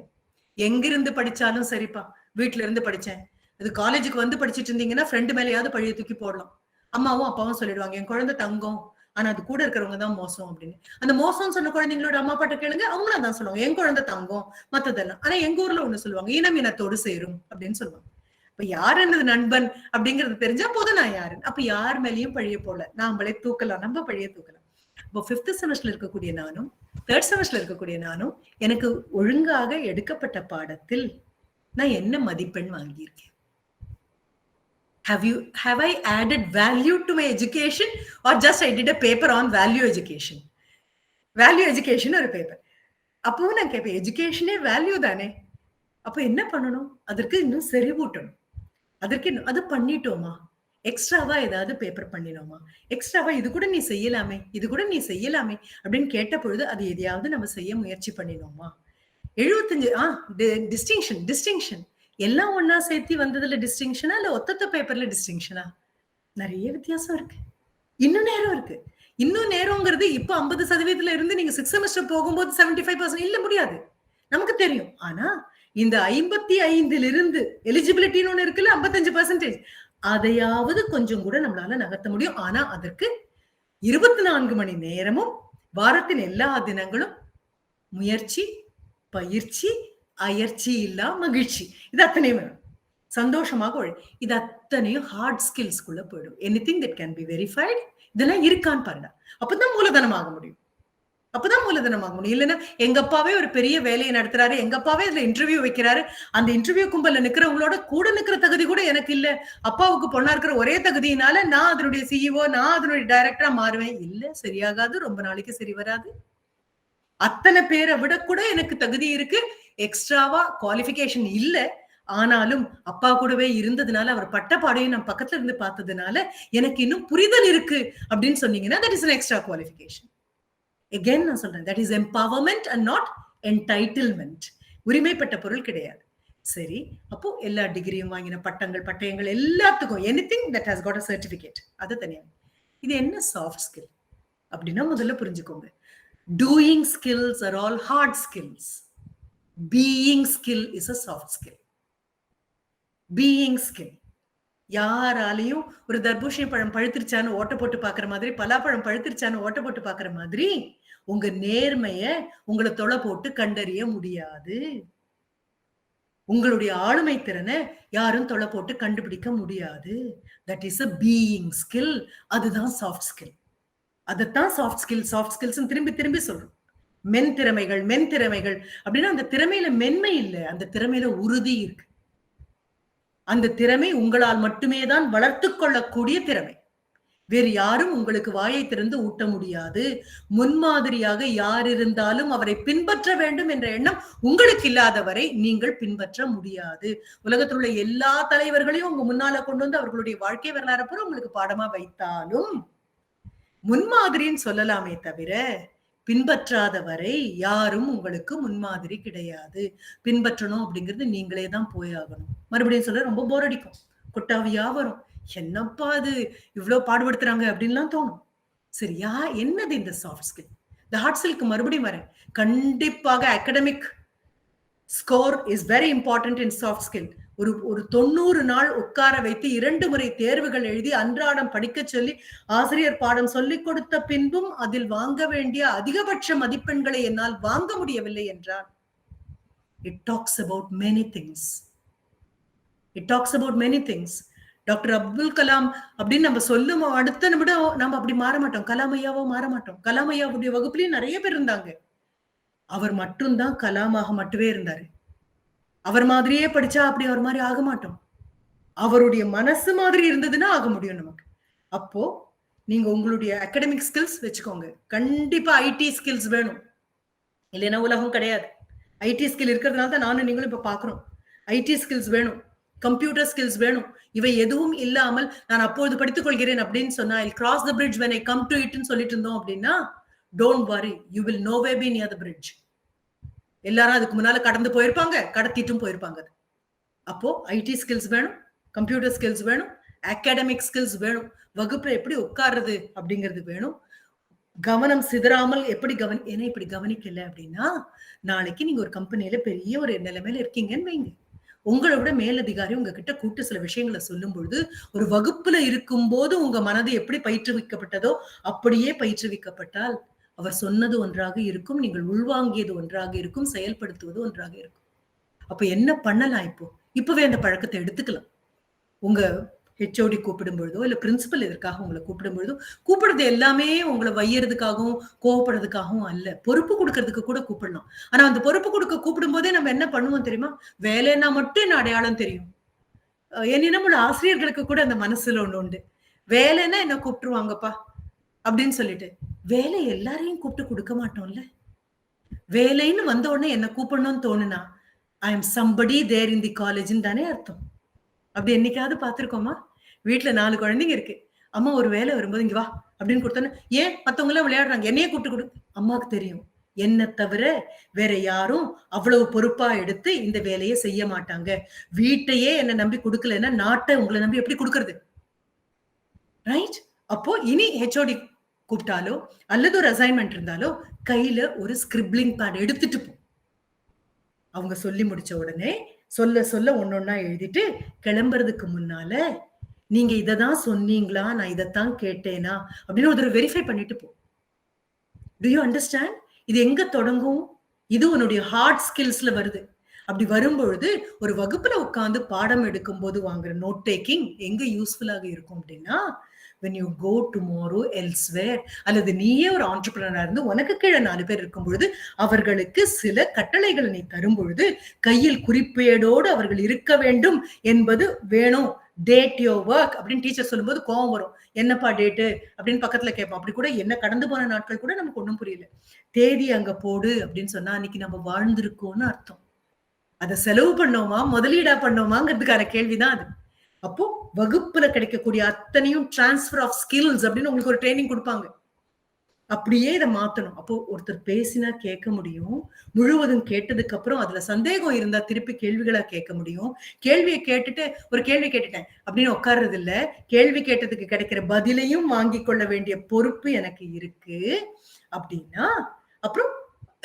எங்கிருந்து படிச்சாலும் சரிப்பா, வீட்டுல இருந்து படிச்சேன், அது காலேஜுக்கு வந்து படிச்சுட்டு இருந்தீங்கன்னா ஃப்ரெண்டு மேலேயாவது பழிய தூக்கி போடலாம். அம்மாவும் அப்பாவும் சொல்லிடுவாங்க, என் குழந்தை தங்கம், ஆனா அது கூட இருக்கிறவங்க தான் மோசம் அப்படின்னு. அந்த மோசம் சொன்ன குழந்தைங்களோட அம்மா அப்பாட்ட கேளுங்க, அவங்களும் தான் சொல்லுவாங்க, என் குழந்தை தங்கம் மத்ததெல்லாம். ஆனா எங்க ஊர்ல ஒண்ணு சொல்லுவாங்க, இனம் இனத்தோடு சேரும் அப்படின்னு சொல்லுவாங்க. இப்ப யார் என்னது நண்பன் அப்படிங்கிறது தெரிஞ்சா போதும் நான் யாருன்னு. அப்ப யார் மேலேயும் பழிய போல, நாமளே தூக்கலாம், நம்ம பழிய தூக்கலாம். இப்போ 5th செமஸ்டர்ல இருக்கக்கூடிய நானும் 3rd செமஸ்டர்ல இருக்கக்கூடிய நானும் எனக்கு ஒழுங்காக எடுக்கப்பட்ட பாடத்தில் நான் என்ன மதிப்பெண் வாங்கியிருக்கேன்? Have I added value to my education or just I did a paper on value education? Value education ஒரு பேப்பர். அப்பவும் நான் கேட்பேன், எஜுகேஷனே வேல்யூ தானே, அப்ப என்ன பண்ணணும்? அதற்கு இன்னும் செறிவூட்டணும். அதற்கு அது பண்ணிட்டோமா? எக்ஸ்ட்ராவா ஏதாவது பேப்பர் பண்ணினோமா? எக்ஸ்ட்ராவா இது கூட நீ செய்யலாமே, இது கூட நீ செய்யலாமே அப்படின்னு கேட்ட பொழுது அது எதையாவது நம்ம செய்ய முயற்சி பண்ணினோமா? 75 டிஸ்டிங்ஷன் எல்லாம் ஒன்னா சேர்த்தி வந்ததுல டிஸ்டிங்ஷனா இல்ல ஒத்தத்த பேப்பர்ல டிஸ்டிங்ஷனா? நிறைய வித்தியாசம் இருக்கு. இன்னும் நேரம் இருக்கு. இன்னும் நேரம்ங்கிறது இப்ப 50% இருந்து நீங்க 6th செமஸ்டர் போகும்போது 75% இல்ல, முடியாது, நமக்கு தெரியும். ஆனா இந்த 55 இருந்து எலிஜிபிலிட்டின்னு ஒண்ணு இருக்குல்ல, 55%, அதையாவது கொஞ்சம் கூட நம்மளால நகர்த்த முடியும். ஆனா அதற்கு 24 மணி நேரமும் வாரத்தின் எல்லா தினங்களும் முயற்சி, பயிற்சி, அயற்சி இல்லா மகிழ்ச்சி, இது அத்தனை வேணும். சந்தோஷமாக இது அத்தனையும் ஹார்ட் ஸ்கில்ஸ்குள்ள போயிடும். Anything that can be verified, இதெல்லாம் இருக்கான்னு பாருங்க. அப்பதான் மூலதனம் ஆக முடியும். அப்பதான் மூலதனம் ஆக முடியும். இல்லைன்னா எங்க அப்பாவே ஒரு பெரிய வேலையை நடத்துறாரு, எங்க அப்பாவே இதுல இன்டர்வியூ வைக்கிறாரு, அந்த இன்டர்வியூ கும்பல்ல நிக்கிறவங்களோட கூட நிக்கிற தகுதி கூட எனக்கு இல்ல, அப்பாவுக்கு பொண்ணா இருக்கிற ஒரே தகுதியினால நான் அதனுடைய சிஇஓ, நான் அதனுடைய டைரக்டரா மாறுவேன். இல்ல, சரியாகாது, ரொம்ப நாளைக்கு சரி வராது. அத்தனை பேரை விட கூட எனக்கு தகுதி இருக்கு, எக்ஸ்ட்ராவா குவாலிபிகேஷன் இல்ல, ஆனாலும் அப்பா கூடவே இருந்ததுனால அவர் பட்டப்பாடையும் நான் பக்கத்துல இருந்து பார்த்ததுனால எனக்கு இன்னும் புரிதல் இருக்கு அப்படின்னு சொன்னீங்கன்னா that is an extra qualification. Again நான் சொல்றேன், that is empowerment and not entitlement. உரிமைப்பட்ட பொருள் கிடையாது. சரி, அப்போ எல்லா டிகிரியும் வாங்கின பட்டங்கள் எல்லாத்துக்கும் anything that has got a certificate, அது தனியா. இது என்ன சாஃப்ட் ஸ்கில் அப்படின்னா முதல்ல புரிஞ்சுக்கோங்க, doing skills are all hard skills. Being skill is a soft skill. Being skill. யாராலையும் ஒரு தர்பூஷணி பழம் பழுத்திருச்சான்னு ஓட்ட போட்டு பாக்குற மாதிரி, பலாப்பழம் பழுத்திருச்சான்னு ஓட்ட போட்டு பாக்குற மாதிரி உங்க நேர்மைய உங்களை தொலை போட்டு கண்டறிய முடியாது. உங்களுடைய ஆளுமை திறனை யாரும் தொலை போட்டு கண்டுபிடிக்க முடியாது. That is a being skill. அதுதான் சாஃப்ட் ஸ்கில். அதத்தான் சாஃப்ட் ஸ்கில்ஸ் திரும்பி திரும்பி சொல்றோம். மென் திறமைகள் அப்படின்னா அந்த திறமையில மென்மை இல்லை, அந்த திறமையில உறுதி இருக்கு. அந்த திறமை உங்களால் மட்டுமே தான் வளர்த்து கொள்ளக்கூடிய திறமை. வேறு யாரும் உங்களுக்கு வாயை திறந்து ஊட்ட முடியாது. முன்மாதிரியாக யார் இருந்தாலும் அவரை பின்பற்ற வேண்டும் என்ற எண்ணம் உங்களுக்கு இல்லாதவரை நீங்கள் பின்பற்ற முடியாது. உலகத்தில் உள்ள எல்லா தலைவர்களையும் உங்க முன்னால கொண்டு வந்து அவர்களுடைய வாழ்க்கை வரலாறு பூரா உங்களுக்கு பாடமா வைத்தாலும் முன்மாதிரின்னு சொல்லலாமே தவிர பின்பற்றாதவரை யாரும் உங்களுக்கு முன்மாதிரி கிடையாது. பின்பற்றணும் அப்படிங்கிறது நீங்களே தான் போயாகணும். மறுபடியும் சொல்ல ரொம்ப போர் அடிக்கும், கொட்டாவியா வரும், என்னப்பா அது இவ்வளவு பாடுபடுத்துறாங்க அப்படின்லாம் தோணும். சரியா, என்னது இந்த சாஃப்ட் ஸ்கில்? இந்த ஹார்ட் ஸ்கில்க்கு மறுபடியும் வரேன். கண்டிப்பாக academic score is very important in soft skill. ஒரு 90 நாள் உட்கார வைத்து 2 முறை தேர்வுகள் எழுதி அன்றாடம் படிக்க சொல்லி ஆசிரியர் பாடம் சொல்லிக் கொடுத்த பின்பும் அதில் வாங்க வேண்டிய அதிகபட்ச மதிப்பெண்களை என்னால் வாங்க முடியவில்லை என்றால் it talks about many things. Doctor Abdul Kalam அப்படின்னு நம்ம சொல்லும் அடுத்த நிமிடம் நம்ம அப்படி மாற மாட்டோம், கலாம் ஐயாவோ மாற மாட்டோம். கலாம் ஐயாவுடைய வகுப்புலயும் நிறைய பேர் இருந்தாங்க, அவர் மட்டும்தான் கலாமாக மட்டுமே இருந்தாரு. அவர் மாதிரியே படிச்சா அப்படி அவர் மாதிரி ஆக மாட்டோம். அவருடைய மனசு மாதிரி இருந்ததுன்னா ஆக முடியும் நமக்கு. அப்போ நீங்க உங்களுடைய அகாடமிக் ஸ்கில்ஸ் வச்சுக்கோங்க. கண்டிப்பா ஐடி ஸ்கில்ஸ் வேணும், இல்லைன்னா உலகம் கிடையாது. ஐடி ஸ்கில் இருக்கிறதுனால தான் நானும் நீங்களும் இப்ப பாக்குறோம். ஐடி ஸ்கில்ஸ் வேணும், கம்ப்யூட்டர் ஸ்கில்ஸ் வேணும். இவை எதுவும் இல்லாமல் நான் அப்போது படித்துக் கொள்கிறேன் அப்படின்னு சொன்னா I'll cross the bridge when I come to it ன்னு சொல்லிட்டு இருந்தோம் அப்படின்னா don't worry, you will nowhere be near the bridge. எல்லாரும் அதுக்கு முன்னால கடந்து போயிருப்பாங்க, கடத்திட்டும் போயிருப்பாங்க. அப்போ ஐடி ஸ்கில்ஸ் வேணும், கம்ப்யூட்டர் ஸ்கில்ஸ் வேணும், அகாடமிக் ஸ்கில்ஸ் வேணும். வகுப்புல எப்படி உட்கார்றது அப்படிங்கிறது வேணும். கவனம் சிதறாமல் எப்படி ஏன்னா இப்படி கவனிக்கல அப்படின்னா நாளைக்கு நீங்க ஒரு கம்பெனியில பெரிய ஒரு நிலைமையில இருக்கீங்கன்னு வைங்க. உங்களை விட மேலதிகாரி உங்ககிட்ட கூப்பிட்டு சில விஷயங்களை சொல்லும் பொழுது ஒரு வகுப்புல இருக்கும் போது உங்க மனது எப்படி பயிற்றுவிக்கப்பட்டதோ அப்படியே பயிற்றுவிக்கப்பட்டால் அவர் சொன்னது ஒன்றாக இருக்கும், நீங்கள் உள்வாங்கியது ஒன்றாக இருக்கும், செயல்படுத்துவது ஒன்றாக இருக்கும். அப்ப என்ன பண்ணலாம்? இப்பவே அந்த பழக்கத்தை எடுத்துக்கலாம். உங்க ஹெச்ஓடி கூப்பிடும் பொழுதோ இல்ல பிரின்சிபல் எதற்காக உங்களை கூப்பிடும் பொழுதோ கூப்பிடுறது எல்லாமே உங்களை வையறதுக்காகவும் கோவப்படுறதுக்காகவும் அல்ல, பொறுப்பு கொடுக்கறதுக்கு கூட கூப்பிடலாம். ஆனா அந்த பொறுப்பு கொடுக்க கூப்பிடும் போதே நம்ம என்ன பண்ணுவோம் தெரியுமா? வேலைன்னா மட்டும் என்ன அடையாளம் தெரியும். ஏன்னா நம்மளோட ஆசிரியர்களுக்கு கூட அந்த மனசுல ஒண்ணு உண்டு, வேலைன்னா என்ன கூப்பிட்டுருவாங்கப்பா அப்படின்னு சொல்லிட்டு. வேலை எல்லாரையும் கூப்பிட்டு கொடுக்க மாட்டோம்ல. வேலைன்னு வந்த உடனே என்ன கூப்பிடணும்னு தோணுனா ஐ எம் சம்படி தேர் இன் தி காலேஜ்னு தானே அர்த்தம். அப்படி என்னைக்காவது பார்த்திருக்கோமா? வீட்டுல 4 குழந்தைங்க இருக்கு, அம்மா ஒரு வேலை வரும்போது இங்க வா அப்படின்னு கொடுத்தோன்னு ஏன் மத்தவங்க எல்லாம் விளையாடுறாங்க என்னையே கூப்பிட்டு கொடு. அம்மாவுக்கு தெரியும் என்ன தவிர வேற யாரும் அவ்வளவு பொறுப்பா எடுத்து இந்த வேலையை செய்ய மாட்டாங்க. வீட்டையே என்ன நம்பி கொடுக்கலன்னா நாட்டை உங்களை நம்பி எப்படி கொடுக்கறது? ரைட்? அப்போ இனி ஹெச்ஓடி கூப்பிட்டாலோ அல்லது ஒரு அசைன்மெண்ட் இருந்தாலோ கையில ஒரு ஸ்கிரிப்ளிங் பேட் எடுத்துட்டு போ. அவங்க சொல்லி முடிச்ச உடனே சொல்ல ஒன்னொன்னா எழுதிட்டு கிளம்புறதுக்கு முன்னால நீங்க இததான் சொன்னீங்களா, நான் இதைத்தான் கேட்டேனா அப்படின்னு ஒரு வெரிஃபை பண்ணிட்டு போ. To you understand? இது எங்க தொடங்கும்? இது உன்னுடைய ஹார்ட் ஸ்கில்ஸ்ல வருது. அப்படி வரும்பொழுது ஒரு வகுப்புல உட்கார்ந்து பாடம் எடுக்கும் போது வாங்குற நோட் டேக்கிங் எங்க யூஸ்ஃபுல்லாக இருக்கும் அப்படின்னா, when you go tomorrow elsewhere, அல்லது நீயே ஒரு ஆண்டர்பிரினரா இருந்து உனக்கு கீழே 4 பேர் இருக்கும் பொழுது அவர்களுக்கு சில கட்டளைகளை நீ தரும் பொழுது கையில் குறிப்பேடோடு அவர்கள் இருக்க வேண்டும் என்பது வேணும். டேட் யோர் ஒர்க் அப்படின்னு டீச்சர் சொல்லும்போது கோவம் வரும். என்னப்பா டேட்டு அப்படின்னு பக்கத்துல கேட்போம். அப்படி கூட என்ன கடந்து போன நாட்கள் கூட நமக்கு ஒண்ணும் புரியல. தேதி அங்க போடு அப்படின்னு சொன்னா அன்னைக்கு நம்ம வாழ்ந்திருக்கோம்னு அர்த்தம். அதை செலவு பண்ணோமா முதலீடா பண்ணோமாங்கிறதுக்கான கேள்விதான் அது. அப்போ வகுப்புல கிடைக்கக்கூடிய அத்தனையும் டிரான்ஸ்பர் ஆஃப் ஸ்கில்ஸ் அப்படின்னு உங்களுக்கு ஒரு ட்ரைனிங் கொடுப்பாங்க. அப்படியே இதை மாத்தணும். அப்போ ஒருத்தர் பேசினா கேட்க முடியும். முழுவதும் கேட்டதுக்கு அப்புறம் அதுல சந்தேகம் இருந்தா திருப்பி கேள்விகளா கேட்க முடியும். கேள்வியை கேட்டுட்டு ஒரு கேள்வி கேட்டுட்டேன் அப்படின்னு உட்கார்றது இல்ல. கேள்வி கேட்டதுக்கு கிடைக்கிற பதிலையும் வாங்கி கொள்ள வேண்டிய பொறுப்பு எனக்கு இருக்கு அப்படின்னா அப்புறம்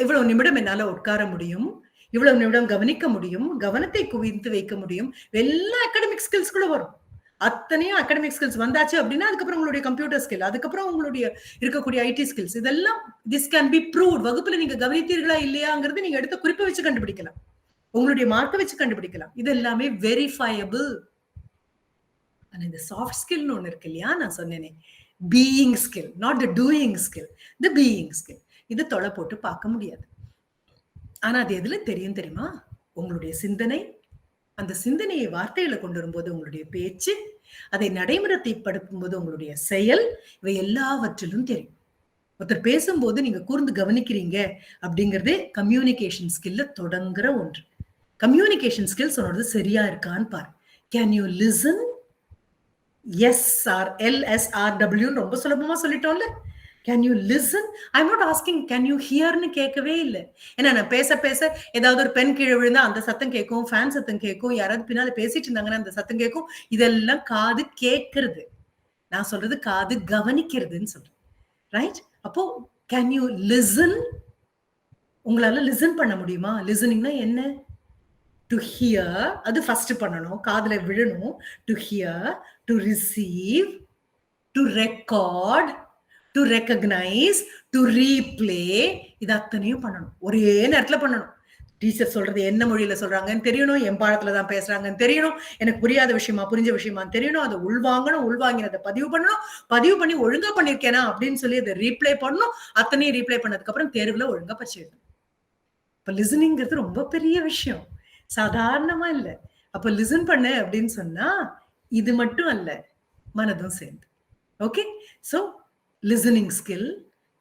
இவ்வளவு நிமிடம் என்னால உட்கார முடியும், இவ்வளவு நிமிடம் கவனிக்க முடியும், கவனத்தை குவித்து வைக்க முடியும். எல்லா அகாடமிக் ஸ்கில்ஸ் கூட வரும். அத்தனையும் அகாடமிக் ஸ்கில்ஸ் வந்தாச்சு அப்படின்னா அதுக்கப்புறம் உங்களுடைய கம்ப்யூட்டர் ஸ்கில், அதுக்கப்புறம் உங்களுடைய இருக்கக்கூடிய ஐடி ஸ்கில்ஸ், இதெல்லாம் திஸ் கேன் பி ப்ரூவ்ட். வகுப்புல நீங்க கவனித்தீர்களா இல்லையாங்கிறது நீங்க எடுத்த குறிப்பை வச்சு கண்டுபிடிக்கலாம், உங்களுடைய மார்க்கை வச்சு கண்டுபிடிக்கலாம். இது எல்லாமே வெரிஃபையபிள். ஆனா இந்த சாஃப்ட் ஸ்கில்னு ஒண்ணு இருக்கு இல்லையா, நான் சொன்னேனே, being skill, not the doing skill, the being skill. இது தொலை போட்டு பார்க்க முடியாது. ஆனா அது எதுல தெரியும் தெரியுமா? உங்களுடைய சிந்தனை, அந்த சிந்தனையை வார்த்தைகளை கொண்டு வரும்போது உங்களுடைய பேச்சு, அதை நடைமுறைப்படுத்தும் போது உங்களுடைய செயல், இவை எல்லாவற்றிலும் தெரியும். ஒருத்தர் பேசும்போது நீங்க கூர்ந்து கவனிக்கிறீங்க அப்படிங்கறதே கம்யூனிகேஷன் ஸ்கில்ல தொடங்குற ஒன்று. கம்யூனிகேஷன் ஸ்கில் சொன்னது சரியா இருக்கான்னு பாரு. Can you listen? SRLSRW ரொம்ப சுலபமா சொல்லிட்டோம்ல. Can you listen? I'm not asking can you ஹியர்னு கேட்கவே இல்லை. ஏன்னா நான் பேச பேச ஏதாவது ஒரு பென் கீழே விழுந்தா அந்த சத்தம் கேட்கும், ஃபேன் சத்தம் கேட்கும், யாராவது பின்னால பேசிட்டு இருந்தாங்கன்னா அந்த சத்தம் கேட்கும். இதெல்லாம் காது கேட்கறது. நான் சொல்றது காது கவனிக்கிறதுன்னு சொல்றேன். ரைட்? அப்போ கேன் யூ லிசன்? உங்களால லிசன் பண்ண முடியுமா? லிசனிங்னா என்ன? டு ஹியர், அது ஃபர்ஸ்ட் பண்ணணும், காதுல விழணும். To hear, to receive, to record, to recognise, to replay, இது அத்தனையும் பண்ணணும். ஒரே நேரத்துல பண்ணணும். டீச்சர் சொல்றது என்ன மொழியில சொல்றாங்கன்னு தெரியணும், என் பாடத்துலதான் பேசுறாங்கன்னு தெரியணும், எனக்கு புரியாத விஷயமா புரிஞ்ச விஷயமா தெரியணும், அதை உள்வாங்கணும், உள்வாங்கினதை பதிவு பண்ணணும், பதிவு பண்ணி ஒழுங்கா பண்ணிருக்கேனா அப்படின்னு சொல்லி அதை ரீப்ளே பண்ணணும். அத்தனையும் ரீப்ளே பண்ணதுக்கு அப்புறம் தேர்வுல ஒழுங்கா பரிசு எழுதணும். இப்ப லிசனிங்கிறது ரொம்ப பெரிய விஷயம், சாதாரணமா இல்ல. அப்ப லிசன் பண்ணு அப்படின்னு சொன்னா இது மட்டும் அல்ல, மனதும் சேர்ந்து. Okay, so listening skill.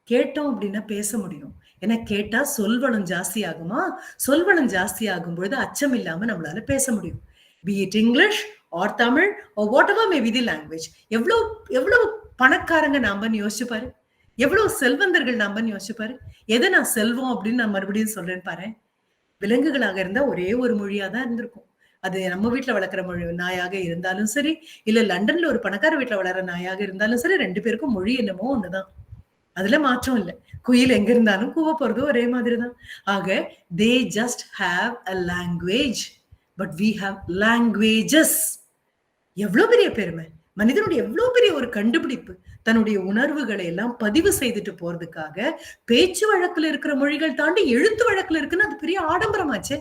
கேட்டோம் அப்படின்னா பேச முடியும். ஏன்னா கேட்டா சொல்வளம் ஜாஸ்தி ஆகுமா? சொல்வளம் ஜாஸ்தி ஆகும் பொழுது அச்சம் இல்லாம நம்மளால பேச முடியும். Be it English or Tamil or whatever may be the language. எவ்வளவு பணக்காரங்க நாமன்னு யோசிச்சு பாரு, எவ்வளவு செல்வந்தர்கள் நாமன்னு யோசிச்சு பாரு. எதை நான் செல்வம் அப்படின்னு நான் மறுபடியும் சொல்றேன்னு பாரு. விலங்குகளாக இருந்தா ஒரே ஒரு மொழியா தான் இருந்திருக்கும். அது நம்ம வீட்டுல வளர்க்குற மொழி நாயாக இருந்தாலும் சரி, இல்ல லண்டன்ல ஒரு பணக்கார வீட்டுல வளர்ற நாயாக இருந்தாலும் சரி, 2 பேருக்கும் மொழி என்னமோ ஒண்ணுதான். அதுல மாற்றம் இல்லை. குயில் எங்க இருந்தாலும் கூவ போறது ஒரே மாதிரிதான். ஆக they just have a language, but we have languages. எவ்வளவு பெரிய பெருமை! மனிதனுடைய எவ்வளவு பெரிய ஒரு கண்டுபிடிப்பு! தன்னுடைய உணர்வுகளை எல்லாம் பதிவு செய்துட்டு போறதுக்காக பேச்சு வழக்குல இருக்கிற மொழிகள் தாண்டி எழுத்து வழக்குல இருக்குன்னு அது பெரிய ஆடம்பரமாச்சே.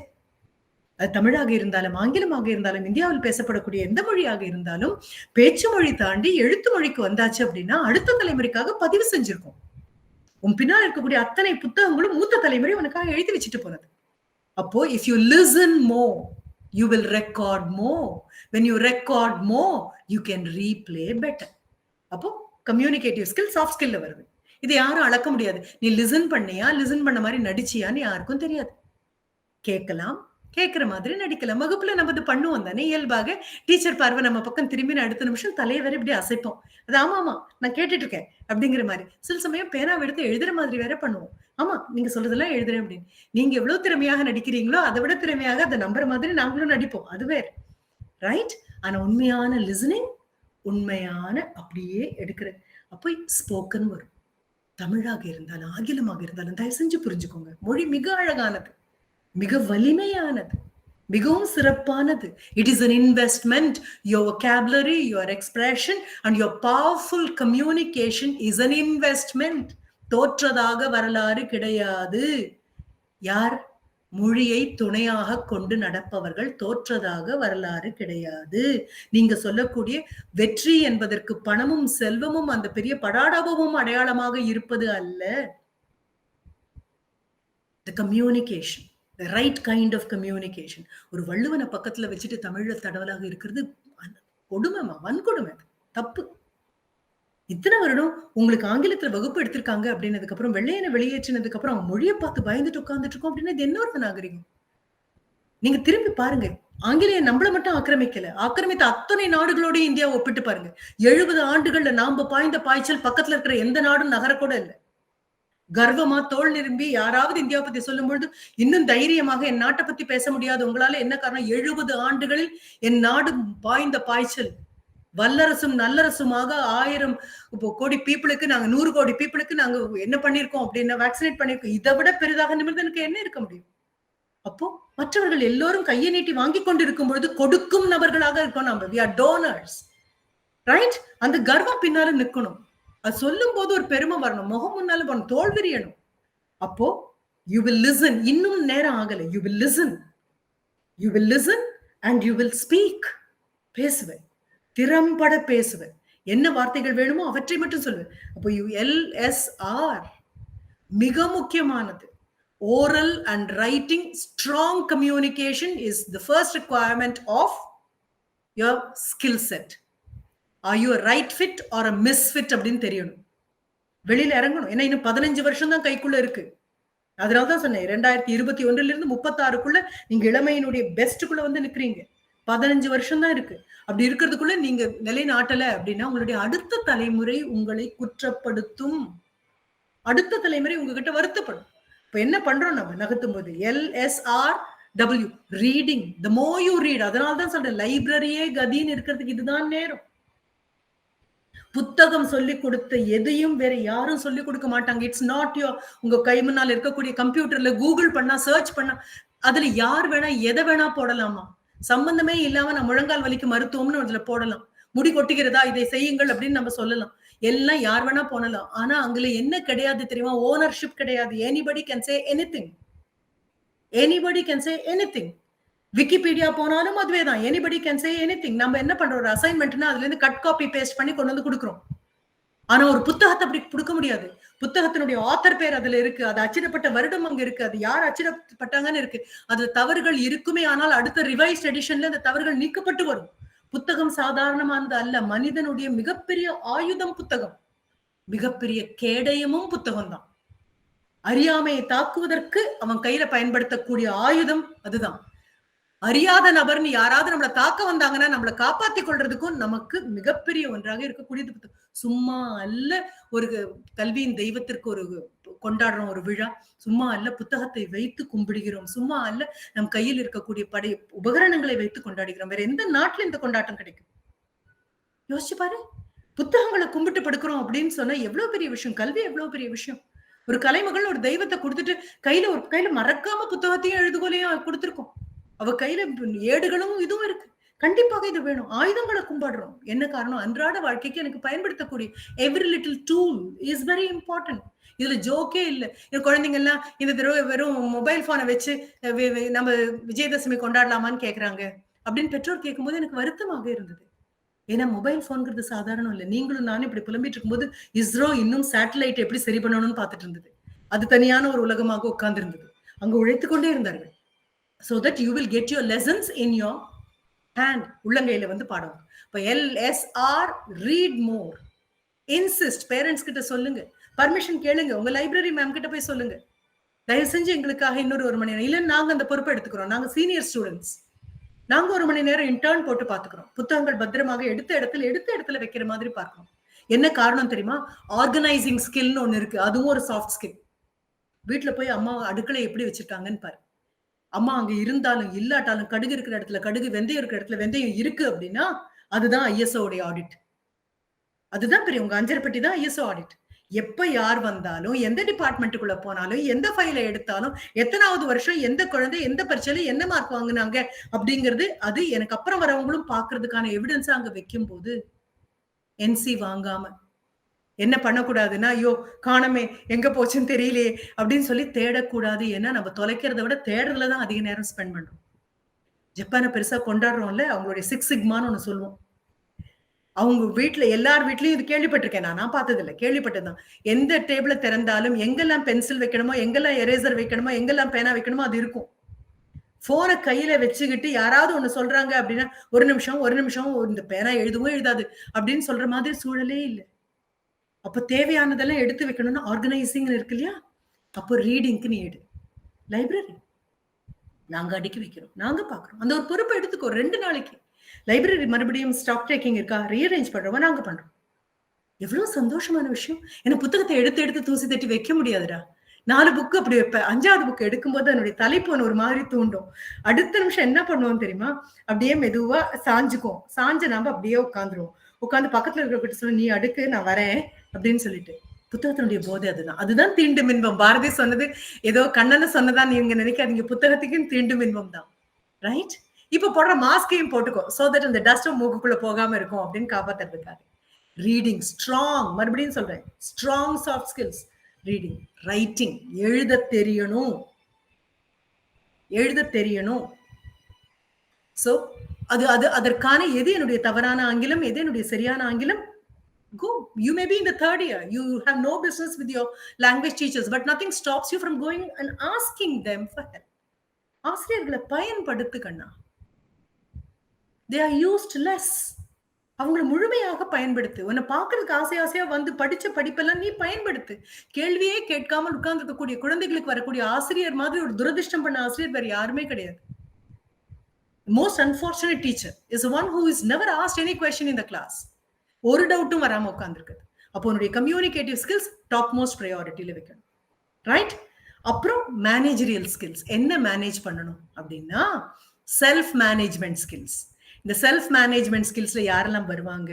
அது தமிழாக இருந்தாலும், ஆங்கிலமாக இருந்தாலும், இந்தியாவில் பேசப்படக்கூடிய எந்த மொழியாக இருந்தாலும் பேச்சு மொழி தாண்டி எழுத்து மொழிக்கு வந்தாச்சு அப்படின்னா அடுத்த தலைமுறைக்காக பதிவு செஞ்சிருக்கோம். உன் பின்னால் இருக்கக்கூடிய அத்தனை புத்தகங்களும் மூத்த தலைமுறை உனக்காக எழுதி வச்சுட்டு போனது. அப்போ if you listen more, you will record more. When you record more, you can replay better. அப்போ கம்யூனிகேட்டிவ் ஸ்கில் சாஃப்ட் ஸ்கில்ல வருது. இது யாரும் அளக்க முடியாது. நீ லிசன் பண்ணியா, லிசன் பண்ண மாதிரி நடிச்சியான்னு யாருக்கும் தெரியாது. கேட்கலாம், கேட்கிற மாதிரி நடிக்கலாம். வகுப்புல நம்ம இது பண்ணுவோம் தானே இயல்பாக. டீச்சர் பார்வை நம்ம பக்கம் திரும்பி அடுத்த நிமிஷம் தலையை வேற இப்படி அசைப்போம். அது ஆமா நான் கேட்டுட்டு இருக்கேன் அப்படிங்கிற மாதிரி. சில சமயம் பேனாவை எடுத்து எழுதுற மாதிரி வேற பண்ணுவோம். ஆமா நீங்க சொல்றதெல்லாம் எழுதுறேன் அப்படின்னு. நீங்க எவ்வளவு திறமையாக நடிக்கிறீங்களோ அதை விட திறமையாக அதை நம்புற மாதிரி நாங்களும் நடிப்போம். அது வேற, ரைட்? ஆனா உண்மையான லிசனிங், உண்மையான அப்படியே எடுக்கிறது. அப்போ ஸ்போக்கன் வரும். தமிழாக இருந்தாலும் ஆங்கிலமாக இருந்தாலும் தயவு செஞ்சு புரிஞ்சுக்கோங்க, மொழி மிக அழகானது, மிக வலிமையானது, மிகவும் சிறப்பானது. It is an investment. Your vocabulary, your expression and your powerful communication is an investment. தோற்றதாக வரலாறு கிடையாது. யார்? மொழியை துணையாக கொண்டு நடப்பவர்கள் தோற்றதாக வரலாறு கிடையாது. நீங்க சொல்லக்கூடிய வெற்றி என்பதற்கு பணமும் செல்வமும் அந்த பெரிய படாடபமும் அடையாளமாக இருப்பது அல்ல. The communication, the right kind of communication. ஒரு வள்ளுவனை பக்கத்துல வச்சுட்டு தமிழ்ல தடவலாக இருக்கிறது கொடுமைமா, வன்கொடுமை, தப்பு. இத்தனை வருடம் உங்களுக்கு ஆங்கிலத்துல வகுப்பு எடுத்திருக்காங்க அப்படின்னதுக்கு அப்புறம் வெள்ளையனை வெளியேற்றினதுக்கு அப்புறம் அவங்க மொழியை பார்த்து பயந்துட்டு உட்கார்ந்துட்டு இருக்கோம் அப்படின்னா இது என்ன ஒரு நாகரிகம்? நீங்க திரும்பி பாருங்க, ஆங்கிலேயன் நம்மள மட்டும் ஆக்கிரமிக்கல, ஆக்கிரமித்த அத்தனை நாடுகளோட இந்தியா ஒப்பிட்டு பாருங்க. 70 ஆண்டுகள்ல நாம பாய்ந்த பாய்ச்சல் பக்கத்துல இருக்கிற எந்த நாடும் நகர கூட இல்லை. கர்வமா தோல் நிரம்பி யாராவது இந்தியாவை பத்தி சொல்லும் பொழுது இன்னும் தைரியமாக என் நாட்டை பத்தி பேச முடியாது. உங்களால என்ன காரணம்? 70 ஆண்டுகளில் என் நாடு பாய்ந்த பாய்ச்சல் வல்லரசும் நல்லரசுமாக 1000 கோடி பீப்புளுக்கு நாங்க 100 கோடி பீப்புளுக்கு நாங்க என்ன பண்ணிருக்கோம் அப்படின்னா வேக்சினேட் பண்ணிருக்கோம். இதை விட பெரிதாக நிமிர்ந்தனுக்கு என்ன இருக்க முடியும்? அப்போ மற்றவர்கள் எல்லோரும் கையை நீட்டி வாங்கி கொண்டு இருக்கும் பொழுது கொடுக்கும் நபர்களாக இருக்கோம். நம்ம we are donors, ரைட்? அந்த கர்வம் பின்னால நிக்கணும். அது சொல்லும் போது ஒரு பெருமை வரணும், முகம் முன்னால வரணும், தோல் விரியணும். அப்போ you will listen. இன்னும் நேரம் ஆகல. you will listen and you will speak. பேசுவேன், திறம்பட பேசுவேன், என்ன வார்த்தைகள் வேணுமோ அவற்றை மட்டும் சொல்லுவேன். அப்போ LSR மிக முக்கியமானது. oral and writing, strong communication is the first requirement of your skill set. Are you a right fit or a misfit அப்படின்னு தெரியணும். வெளியில இறங்கணும். ஏன்னா இன்னும் 15 வருஷம் தான் கைக்குள்ள இருக்கு. அதனாலதான் சொன்னேன் 2021 இருந்து 36க்குள்ள நீங்க இளமையினுடைய பெஸ்டுக்குள்ள வந்து நிக்கிறீங்க. 15 வருஷம் தான் இருக்கு. அப்படி இருக்கிறதுக்குள்ள நீங்க நிலைநாட்டல அப்படின்னா உங்களுடைய அடுத்த தலைமுறை உங்களை குற்றப்படுத்தும். அடுத்த தலைமுறை உங்ககிட்ட வருத்தப்படும். இப்ப என்ன பண்றோம் நம்ம நகர்த்தும் போது? LSRW, reading. the more you read. அதனால்தான் சொல்றேன் லைப்ரரியே கதின்னு இருக்கிறதுக்கு இதுதான் நேரம். புத்தகம் சொல்லி கொடுத்த எதையும் வேற யாரும் சொல்லி கொடுக்க மாட்டாங்க. It's not your. உங்க கை முன்னால் இருக்கக்கூடிய கம்ப்யூட்டர்ல கூகுள் பண்ணா, சர்ச் பண்ணா அதுல யார் வேணா எதை வேணா போடலாமா? சம்பந்தமே இல்லாம நான் முழங்கால் வலிக்கு மருத்துவம்னு அதுல போடலாம். முடி கொட்டிக்கிறதா, இதை செய்யுங்கள் அப்படின்னு நம்ம சொல்லலாம். எல்லாம் யார் வேணா போனலாம். ஆனா அங்குல என்ன கிடையாது தெரியுமா? ஓனர்ஷிப் கிடையாது. Anybody can say anything. Anybody can say anything. Wikipedia போனாலும் அதுவேதான். Anybody can say anything. நம்ம என்ன பண்றோம்? ஒரு அசைன்மெண்ட்னா அதுல இருந்து கட் காப்பி பேஸ்ட் பண்ணி கொண்டு வந்து கொடுக்குறோம். ஆனா ஒரு புத்தகத்தை அப்படி கொடுக்க முடியாது. புத்தகத்தினுடைய ஆத்தர் பேர் அதுல இருக்கு, அது அச்சிடப்பட்ட வருடம் அங்க இருக்கு, அது யார் அச்சிடப்பட்டாங்கன்னு இருக்கு. அதுல தவறுகள் இருக்குமே, ஆனால் அடுத்த ரிவைஸ்ட் எடிஷன்ல அந்த தவறுகள் நீக்கப்பட்டு வரும். புத்தகம் சாதாரணமானது அல்ல. மனிதனுடைய மிகப்பெரிய ஆயுதம் புத்தகம். மிகப்பெரிய கேடயமும் புத்தகம் தான். அறியாமையை தாக்குவதற்கு அவன் கையில பயன்படுத்தக்கூடிய ஆயுதம் அதுதான். அறியாத நபர்னு யாராவது நம்மளை தாக்க வந்தாங்கன்னா நம்மளை காப்பாத்தி கொள்றதுக்கும் நமக்கு மிகப்பெரிய ஒன்றாக இருக்கக்கூடியது புத்தகம். சும்மா அல்ல ஒரு கல்வியின் தெய்வத்திற்கு ஒரு கொண்டாடுறோம் ஒரு விழா. சும்மா அல்ல புத்தகத்தை வைத்து கும்பிடுகிறோம். சும்மா அல்ல நம் கையில் இருக்கக்கூடிய உபகரணங்களை வைத்து கொண்டாடுகிறோம். வேற எந்த நாட்டுல இந்த கொண்டாட்டம் கிடைக்கும்? யோசிச்சு பாரு. புத்தகங்களை கும்பிட்டு படுக்கிறோம் அப்படின்னு சொன்னா எவ்வளவு பெரிய விஷயம். கல்வி எவ்வளவு பெரிய விஷயம். ஒரு கலைமகள் ஒரு தெய்வத்தை கொடுத்துட்டு கையில மறக்காம புத்தகத்தையும் எழுதுகோலையும் கொடுத்திருக்கோம். அவ கையில ஏடுகளும் இதுவும் இருக்கு. கண்டிப்பாக இது வேணும். ஆயுதங்களை கும்பிடுறோம். என்ன காரணம்? அன்றாட வாழ்க்கைக்கு எனக்கு பயன்படுத்தக்கூடிய every little tool is very important. இதுல ஜோக்கே இல்ல. குழந்தைங்க எல்லாம் இந்த தடவை வெறும் மொபைல் போனை வச்சு நம்ம விஜயதசமி கொண்டாடலாமான்னு கேக்குறாங்க அப்படின்னு பெற்றோர் கேட்கும் போது எனக்கு வருத்தமாக இருந்தது. ஏன்னா மொபைல் போன்ங்கிறது சாதாரணம் இல்ல. நீங்களும் நானும் இப்படி புலம்பிட்டு இருக்கும்போது இஸ்ரோ இன்னும் சேட்டலைட் எப்படி சரி பண்ணணும்னு பார்த்துட்டு இருந்தது. அது தனியான ஒரு உலகமாக உட்கார்ந்து இருந்தது. அங்க உழைத்துக் கொண்டே இருந்தார்கள். so that you will get your lessons in your hand. உள்ளங்கையில வந்து பாடம். இப்ப LSR, read more. insist. Parents கிட்ட சொல்லுங்க, பர்மிஷன் கேளுங்க, உங்க லைப்ரரி மேம் கிட்ட போய் சொல்லுங்க, தயவு செஞ்சு எங்களுக்காக இன்னொரு 1 மணி நேரம். இல்ல நாங்க அந்த பொறுப்பை எடுத்துக்கிறோம். நாங்க சீனியர் ஸ்டூடெண்ட்ஸ், நாங்க 1 மணி நேரம் இன்டர்ன் போட்டு பாத்துக்கிறோம். புத்தகங்கள் பத்திரமாக எடுத்த இடத்துல வைக்கிற மாதிரி பார்க்கணும். என்ன காரணம் தெரியுமா? ஆர்கனைசிங் ஸ்கில்னு ஒண்ணு இருக்கு. அதுவும் ஒரு சாஃப்ட் ஸ்கில். வீட்டுல போய் அம்மா அடுக்களை எப்படி வச்சிருக்காங்கன்னு பாரு. அம்மா அங்க இருந்தாலும் இல்லாட்டாலும் கடுகு இருக்கிற இடத்துல கடுகு, வெந்தயம் இருக்கிற இடத்துல வெந்தயம் இருக்கு அப்படின்னா அதுதான் ISO உடைய ஆடிட். அதுதான் பெரிய உங்க அஞ்சரைப்பட்டி தான் ISO ஆடிட். எப்ப யார் வந்தாலும், எந்த டிபார்ட்மெண்ட்டுக்குள்ள போனாலும், எந்த ஃபைலை எடுத்தாலும், எத்தனாவது வருஷம் எந்த குழந்தை எந்த பரீட்சையில என்ன மார்க் வாங்குனாங்க அப்படிங்கிறது அது எனக்கு அப்புறம் வரவங்களும் பாக்குறதுக்கான எவிடன்ஸ் அங்க வைக்கும் போது NC வாங்காம என்ன பண்ணக்கூடாதுன்னா, ஐயோ காணோமே, எங்க போச்சுன்னு தெரியலையே அப்படின்னு சொல்லி தேடக்கூடாது. ஏன்னா நம்ம தொலைக்கிறத விட தேடுறதுல தான் அதிக நேரம் ஸ்பெண்ட் பண்றோம். ஜப்பான பெருசா கொண்டாடுறோம்ல, அவங்களுடைய 6 சிக்மான்னு ஒண்ணு சொல்லுவோம். அவங்க வீட்ல எல்லார் வீட்லயும் இது கேள்விப்பட்டிருக்கேன் நான். நான் பார்த்ததில்ல. கேள்விப்பட்டது தான். எந்த டேபிள திறந்தாலும் எங்கெல்லாம் பென்சில் வைக்கணுமோ, எங்கெல்லாம் எரேசர் வைக்கணுமோ, எங்கெல்லாம் பேனா வைக்கணுமோ அது இருக்கும். ஃபோன கையில வச்சுக்கிட்டு யாராவது ஒண்ணு சொல்றாங்க அப்படின்னா, "ஒரு நிமிஷம், ஒரு நிமிஷம் இந்த பேனா எழுதவும் எழுதாது" அப்படின்னு சொல்ற மாதிரி சூழலே இல்ல. அப்ப தேவையானதெல்லாம் எடுத்து வைக்கணும்னா ஆர்கனைசிங்ன்னு இருக்கு இல்லையா? அப்போ ரீடிங்க்கு நீ எடு. லைப்ரரி. நாங்க அடுக்கி வைக்கிறோம். நாங்க பார்க்குறோம். அந்த ஒரு பொறுப்ப எடுத்துக்கோ 2 நாளைக்கு. லைப்ரரி மறுபடியும் ஸ்டாக் டேக்கிங் இருக்கா? ரீஅரேஞ்ச் பண்றோமா? நாங்க பண்றோம். எவ்வளவு சந்தோஷமான விஷயம். ஏன்னா புத்தகத்த எடுத்து எடுத்து தூசி தட்டி வைக்க முடியாதுடா. 4 புக் அப்படி வைப்பேன். 5வது புக் எடுக்கும்போது அதனுடைய தலைப்பு ஒரு மாதிரி தூண்டும். அடுத்த நிமிஷம் என்ன பண்ணுவோம் தெரியுமா? அப்படியே மெதுவா சாஞ்சுக்குவோம். சாஞ்ச நாம அப்படியே உட்கார்ந்துருவோம். உட்கார்ந்து பக்கத்துல இருக்கிறவங்கிட்ட சொல்லி, "நீ அடுக்கு, நான் வரேன்" அப்படின்னு சொல்லிட்டு. புத்தகத்தினுடைய போதை அதுதான். அதுதான் தீண்டும் இன்பம். பாரதி சொன்னது ஏதோ கண்ணன சொன்னதா நீங்க நினைக்காதீங்க. புத்தகத்துக்கும் தீண்டும் இன்பம் தான். ரைட்? இப்ப போடுற மாஸ்கையும் போட்டுக்கோ. சோ தட் இந்த டஸ்டும் மூக்குக்குள்ள போகாம இருக்கும் அப்படின்னு காப்பாத்துறதுக்காக. ரீடிங் ஸ்ட்ராங், மறுபடியும் சொல்றேன், strong soft skills. Reading, writing, எழுத தெரியணும். எழுத தெரியணும். சோ அது அது அதற்கான எது என்னுடைய தவறான ஆங்கிலம், எது என்னுடைய சரியான ஆங்கிலம், go. You may be in the 3rd year. You have no business with your language teachers, but nothing stops you from going and asking them for help. ஆசிரியர்களை பயன்படுத்து கண்ணா. They are used less. அவங்களை முழுமையாக பயன்படுத்து. உன்னை பார்க்கறதுக்கு ஆசை ஆசையா வந்து படிச்ச படிப்பெல்லாம் நீ பயன்படுத்து. கேள்வியே கேட்காமல் உட்கார்ந்து இருக்கக்கூடிய குழந்தைகளுக்கு வரக்கூடிய ஆசிரியர் மாதிரி ஒரு துரதிர்ஷ்டம் பண்ண ஆசிரியர் வேற யாருமே கிடையாது. Most unfortunate teacher is the one who is never asked any question in the class. ஒரு டவுட்டும் வராம உட்கார்ந்துருக்குது. அப்போ உன்னுடைய கம்யூனிகேட்டிவ் ஸ்கில்ஸ் டாப் மோஸ்ட் ப்ரையாரிட்டியில வைக்கணும். ரைட்? அப்புறம் மேனேஜரியல் ஸ்கில்ஸ். என்ன மேனேஜ் பண்ணணும் அப்படின்னா செல்ஃப் மேனேஜ்மெண்ட் ஸ்கில்ஸ். இந்த செல்ஃப் மேனேஜ்மெண்ட் ஸ்கில்ஸ்ல யாரெல்லாம் வருவாங்க?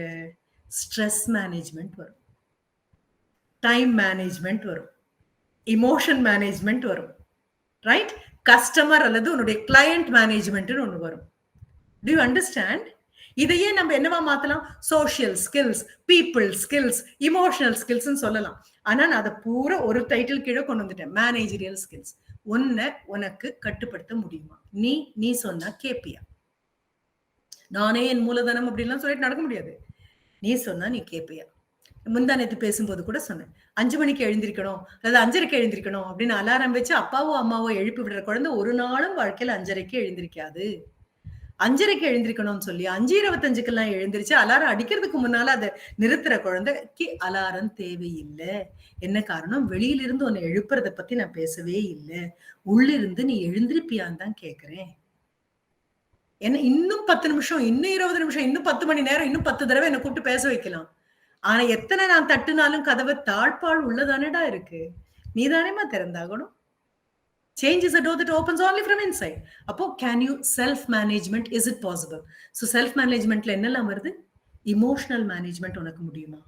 ஸ்ட்ரெஸ் மேனேஜ்மெண்ட் வரும், டைம் மேனேஜ்மெண்ட் வரும், இமோஷன் மேனேஜ்மெண்ட் வரும். ரைட்? கஸ்டமர் அல்லது உன்னுடைய கிளையண்ட் மேனேஜ்மெண்ட் ஒன்று வரும். To you understand? இதையே நம்ம என்னவா மாத்தலாம்? Social skills, people skills, emotional skills சொல்லலாம். ஆனா நான் அதை பூரா ஒரு டைட்டில் கீழே கொண்டு வந்துட்டேன். Managerial skills. உனக்கு கட்டுப்படுத்த முடியுமா? நீ சொன்னா கேப்பியா? நானே என் மூலதனம் அப்படின்லாம் சொல்லிட்டு நடக்க முடியாது. நீ சொன்னா நீ கேப்பியா? முந்தானத்து பேசும்போது கூட சொன்னேன், 5 மணிக்கு எழுந்திருக்கணும் அல்லது 5:30க்கு எழுந்திருக்கணும் அப்படின்னு அலாரம் வச்சு அப்பாவோ அம்மாவோ எழுப்பி விடுற குழந்தை ஒரு நாளும் வாழ்க்கையில 5:30க்கு எழுந்திருக்காது. 5:30க்கு எழுந்திருக்கணும்னு சொல்லி 5:25க்கெல்லாம் எழுந்திருச்சு அலாரம் அடிக்கிறதுக்கு முன்னால அதை நிறுத்துற குழந்தைக்கு அலாரம் தேவையில்லை. என்ன காரணம்? வெளியிலிருந்து உன்னை எழுப்புறதை பத்தி நான் பேசவே இல்லை. உள்ளிருந்து நீ எழுந்திருப்பியான்னு தான் கேட்கிறேன். என்ன இன்னும் 10 நிமிஷம், இன்னும் 20 நிமிஷம், இன்னும் 10 மணி நேரம், இன்னும் 10 தடவை என்ன கூப்பிட்டு பேச வைக்கலாம். ஆனா எத்தனை நான் தட்டுனாலும் கதவை தாழ்பால் உள்ளதானடா இருக்கு. நீ தானேமா திறந்தாகணும். Change is a door that opens only from inside. அப்போ can you self management, is it possible? So self managementல என்னெல்லாம் வருது? இமோஷனல் மேனேஜ்மெண்ட் உனக்கு முடியுமா?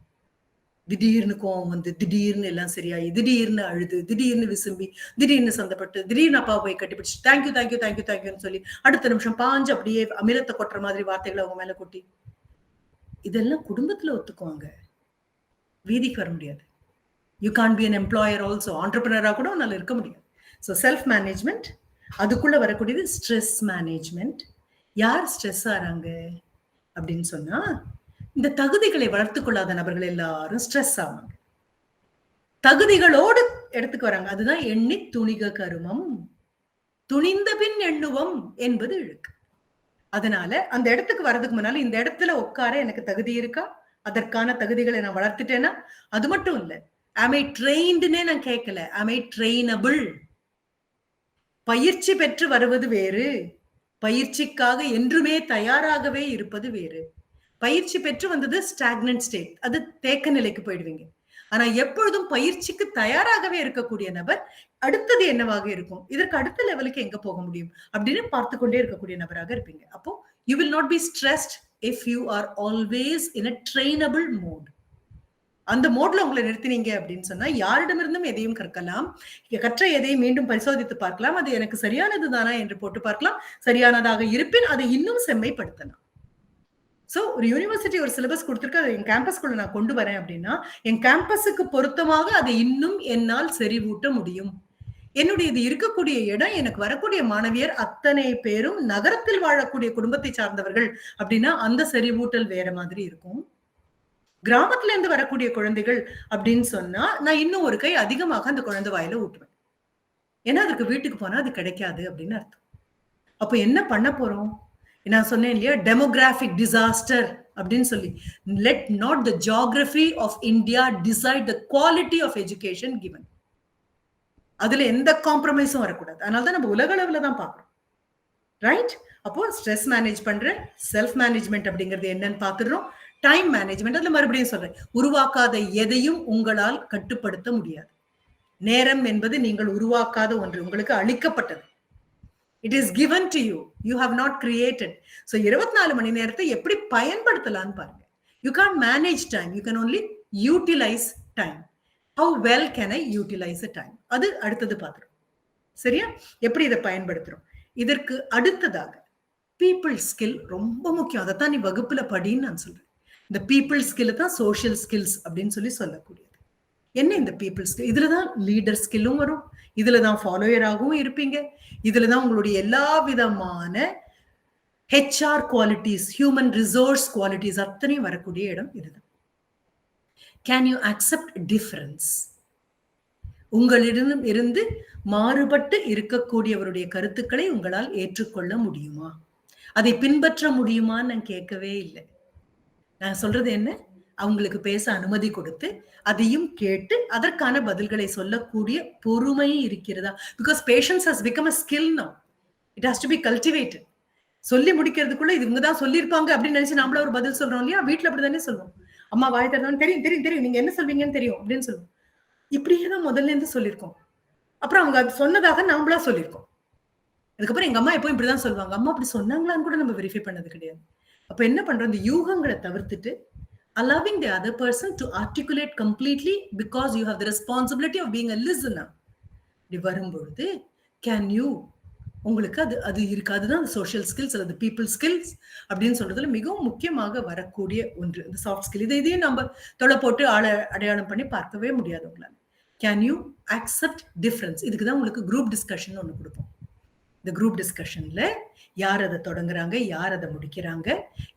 திடீர்னு கோவம் வந்து, திடீர்னு எல்லாம் சரியாயி, திடீர்னு அழுது, திடீர்னு விசும்பி, திடீர்னு சந்தப்பட்டு, திடீர்னு அப்பா போய் கட்டிப்பிடிச்சு தேங்க்யூ தேங்க்யூ தேங்க்யூ தேங்க்யூன்னு சொல்லி அடுத்த நிமிஷம் பாஞ்சு அப்படியே அமிலத்தை கொட்டுற மாதிரி வார்த்தைகளை அவங்க மேல கொட்டி, இதெல்லாம் குடும்பத்துல ஒத்துக்குவாங்க. வீதிக்கு வர முடியாது. You can't be an employer also. ஆண்டர்பிரினரா கூட உன்னால இருக்க முடியாது. So self management. அதுக்குள்ள வரக்கூடியது ஸ்ட்ரெஸ் மேனேஜ்மெண்ட். யார் ஸ்ட்ரெஸ் ஆறாங்க அப்படின்னு சொன்னா, இந்த தகுதிகளை வளர்த்துக் கொள்ளாத நபர்கள் எல்லாரும் ஸ்ட்ரெஸ் ஆவாங்க. தகுதிகளோடு இடத்துக்கு வராங்க. அதுதான் எண்ணி துணிக கருமம், துணிந்த பின் எண்ணுவம் என்பது இழுக்கு. அதனால அந்த இடத்துக்கு வர்றதுக்கு முன்னால இந்த இடத்துல உட்கார எனக்கு தகுதி இருக்கா, அதற்கான தகுதிகளை நான் வளர்த்துட்டேன்னா, அது மட்டும் இல்ல, am I trainedனே நான் கேட்கல, am I trainable? பயிற்சி பெற்று வருவது வேறு, பயிற்சிக்காக என்றுமே தயாராகவே இருப்பது வேறு. பயிற்சி பெற்று வந்தது ஸ்டாக்னன்ட் ஸ்டேட், அது தேக்க நிலைக்கு போயிடுவீங்க. ஆனா எப்பொழுதும் பயிற்சிக்கு தயாராகவே இருக்கக்கூடிய நபர் அடுத்தது என்னவாக இருக்கும், இதற்கு அடுத்த லெவலுக்கு எங்க போக முடியும் அப்படின்னு பார்த்து கொண்டே இருக்கக்கூடிய நபராக இருப்பீங்க. அப்போ you will not be stressed if you are always in a trainable mode. அந்த மோட்ல உங்களை நிறுத்தினீங்க அப்படின்னு சொன்னா யாரிடமிருந்தும் எதையும் கற்கலாம், கற்ற எதையும் மீண்டும் பரிசோதித்து பார்க்கலாம், அது எனக்கு சரியானது தானா என்று போட்டு பார்க்கலாம். சரியானதாக இருப்பின் அதை இன்னும் செம்மைப்படுத்தலாம். சோ ஒரு யூனிவர்சிட்டி ஒரு சிலபஸ் கொடுத்திருக்கு, அதை என் கேம்பஸ்குள்ள நான் கொண்டு வரேன் அப்படின்னா என் கேம்பஸுக்கு பொருத்தமாக அதை இன்னும் என்னால் செறிவூட்ட முடியும். என்னுடைய இது இருக்கக்கூடிய இடம், எனக்கு வரக்கூடிய மாணவியர் அத்தனை பேரும் நகரத்தில் வாழக்கூடிய குடும்பத்தை சார்ந்தவர்கள் அப்படின்னா அந்த செறிவூட்டல் வேற மாதிரி இருக்கும். கிராமத்துல இருந்து வரக்கூடிய குழந்தைகள் அப்படின்னு சொன்னா நான் இன்னும் ஒரு கை அதிகமாக அந்த குழந்தை வாயில ஊட்டுவேன். ஏன்னா அதுக்கு வீட்டுக்கு போனா அது கிடைக்காது அப்படின்னு அர்த்தம். அப்ப என்ன பண்ண போறோம்? நான் சொன்னேன் இல்லையா, டெமோகிராபிக் டிசாஸ்டர் அப்படின்னு சொல்லி. Let not the geography of India decide the quality of education given. அதுல எந்த காம்ப்ரமைஸும் வரக்கூடாது. அதனாலதான் நம்ம உலக அளவுல தான் பாக்குறோம். ரைட்? அப்போ ஸ்ட்ரெஸ் மேனேஜ் பண்ற செல்ஃப் மேனேஜ்மெண்ட் அப்படிங்கிறது என்னன்னு பாத்துடுறோம். டைம் மேனேஜ்மெண்ட், அதுல மறுபடியும் சொல்றேன், உருவாக்காத எதையும் உங்களால் கட்டுப்படுத்த முடியாது. நேரம் என்பது நீங்கள் உருவாக்காத ஒன்று, உங்களுக்கு அளிக்கப்பட்டது. It is given to you. You have not created. So 24 மணி நேரத்தை எப்படி பயன்படுத்தலாம்னு பாருங்க. You can't manage time. You can only utilize time. How well can I utilize the time? அது அடுத்தது பார்த்துரும். சரியா? எப்படி இதை பயன்படுத்துறோம்? இதற்கு அடுத்ததாக people skill ரொம்ப முக்கியம். அதைத்தான் நீ வகுப்புல படின்னு நான் சொல்றேன். இந்த people skill தான் social skills அப்படின்னு சொல்லி சொல்லக்கூடியது. என்ன இந்த people skill? இதுலதான் லீடர் ஸ்கில்லும் வரும், இதுலதான் ஃபாலோயராகவும் இருப்பீங்க, இதுலதான் உங்களுடைய எல்லா விதமான HR qualities, human resource qualities அத்தனையும் வரக்கூடிய இடம் இதுதான். Can you accept difference? உங்களிடம் இருந்து மாறுபட்டு இருக்கக்கூடியவருடைய கருத்துக்களை உங்களால் ஏற்றுக்கொள்ள முடியுமா? அதை பின்பற்ற முடியுமான்னு நான் கேட்கவே இல்லை. நான் சொல்றது என்ன, அவங்களுக்கு பேச அனுமதி கொடுத்து அதையும் கேட்டு அதற்கான பதில்களை சொல்லக்கூடிய பொறுமை இருக்கிறதா? Because patience has become a skill now. It has to be cultivated. சொல்லி முடிக்கிறதுக்குள்ள இது இவங்க தான் சொல்லியிருப்பாங்க அப்படின்னு நினைச்சு நம்மள ஒரு பதில் சொல்றோம் இல்லையா? வீட்டுல அப்படிதானே சொல்லுவோம். அம்மா வாய் தரணும், தெரியும் தெரியும் தெரியும், நீங்க என்ன சொல்வீங்கன்னு தெரியும் அப்படின்னு சொல்லுவோம். இப்படியே தான் முதல்ல இருந்து சொல்லியிருக்கோம். அப்புறம் அவங்க அது சொன்னதாக நாமளா சொல்லியிருக்கோம். அதுக்கப்புறம் எங்க அம்மா எப்பவும் இப்படிதான் சொல்லுவாங்க, அம்மா அப்படி சொன்னாங்களான்னு கூட நம்ம வெரிஃபை பண்ணது கிடையாது. அப்ப என்ன பண்றோம், இந்த யூகங்களை தவிர்த்துட்டு allowing the other person to articulate completely because you have the responsibility of being a listener. இப்படி வரும்பொழுது can you, உங்களுக்கு அது அது இருக்கு. அதுதான் சோஷியல் ஸ்கில்ஸ் அல்லது பீப்புள் ஸ்கில்ஸ் அப்படின்னு சொல்றதுல மிகவும் முக்கியமாக வரக்கூடிய ஒன்று இந்த சாஃப்ட் ஸ்கில். இதையும் நம்ம தொலை போட்டு அடையாளம் பண்ணி பார்க்கவே முடியாது உங்களால. Can you accept difference? இதுக்கு தான் உங்களுக்கு குரூப் டிஸ்கஷன் ஒன்று கொடுப்போம். இந்த குரூப் டிஸ்கஷன்ல யார் அதை தொடங்குறாங்க, யார் அதை முடிக்கிறாங்க,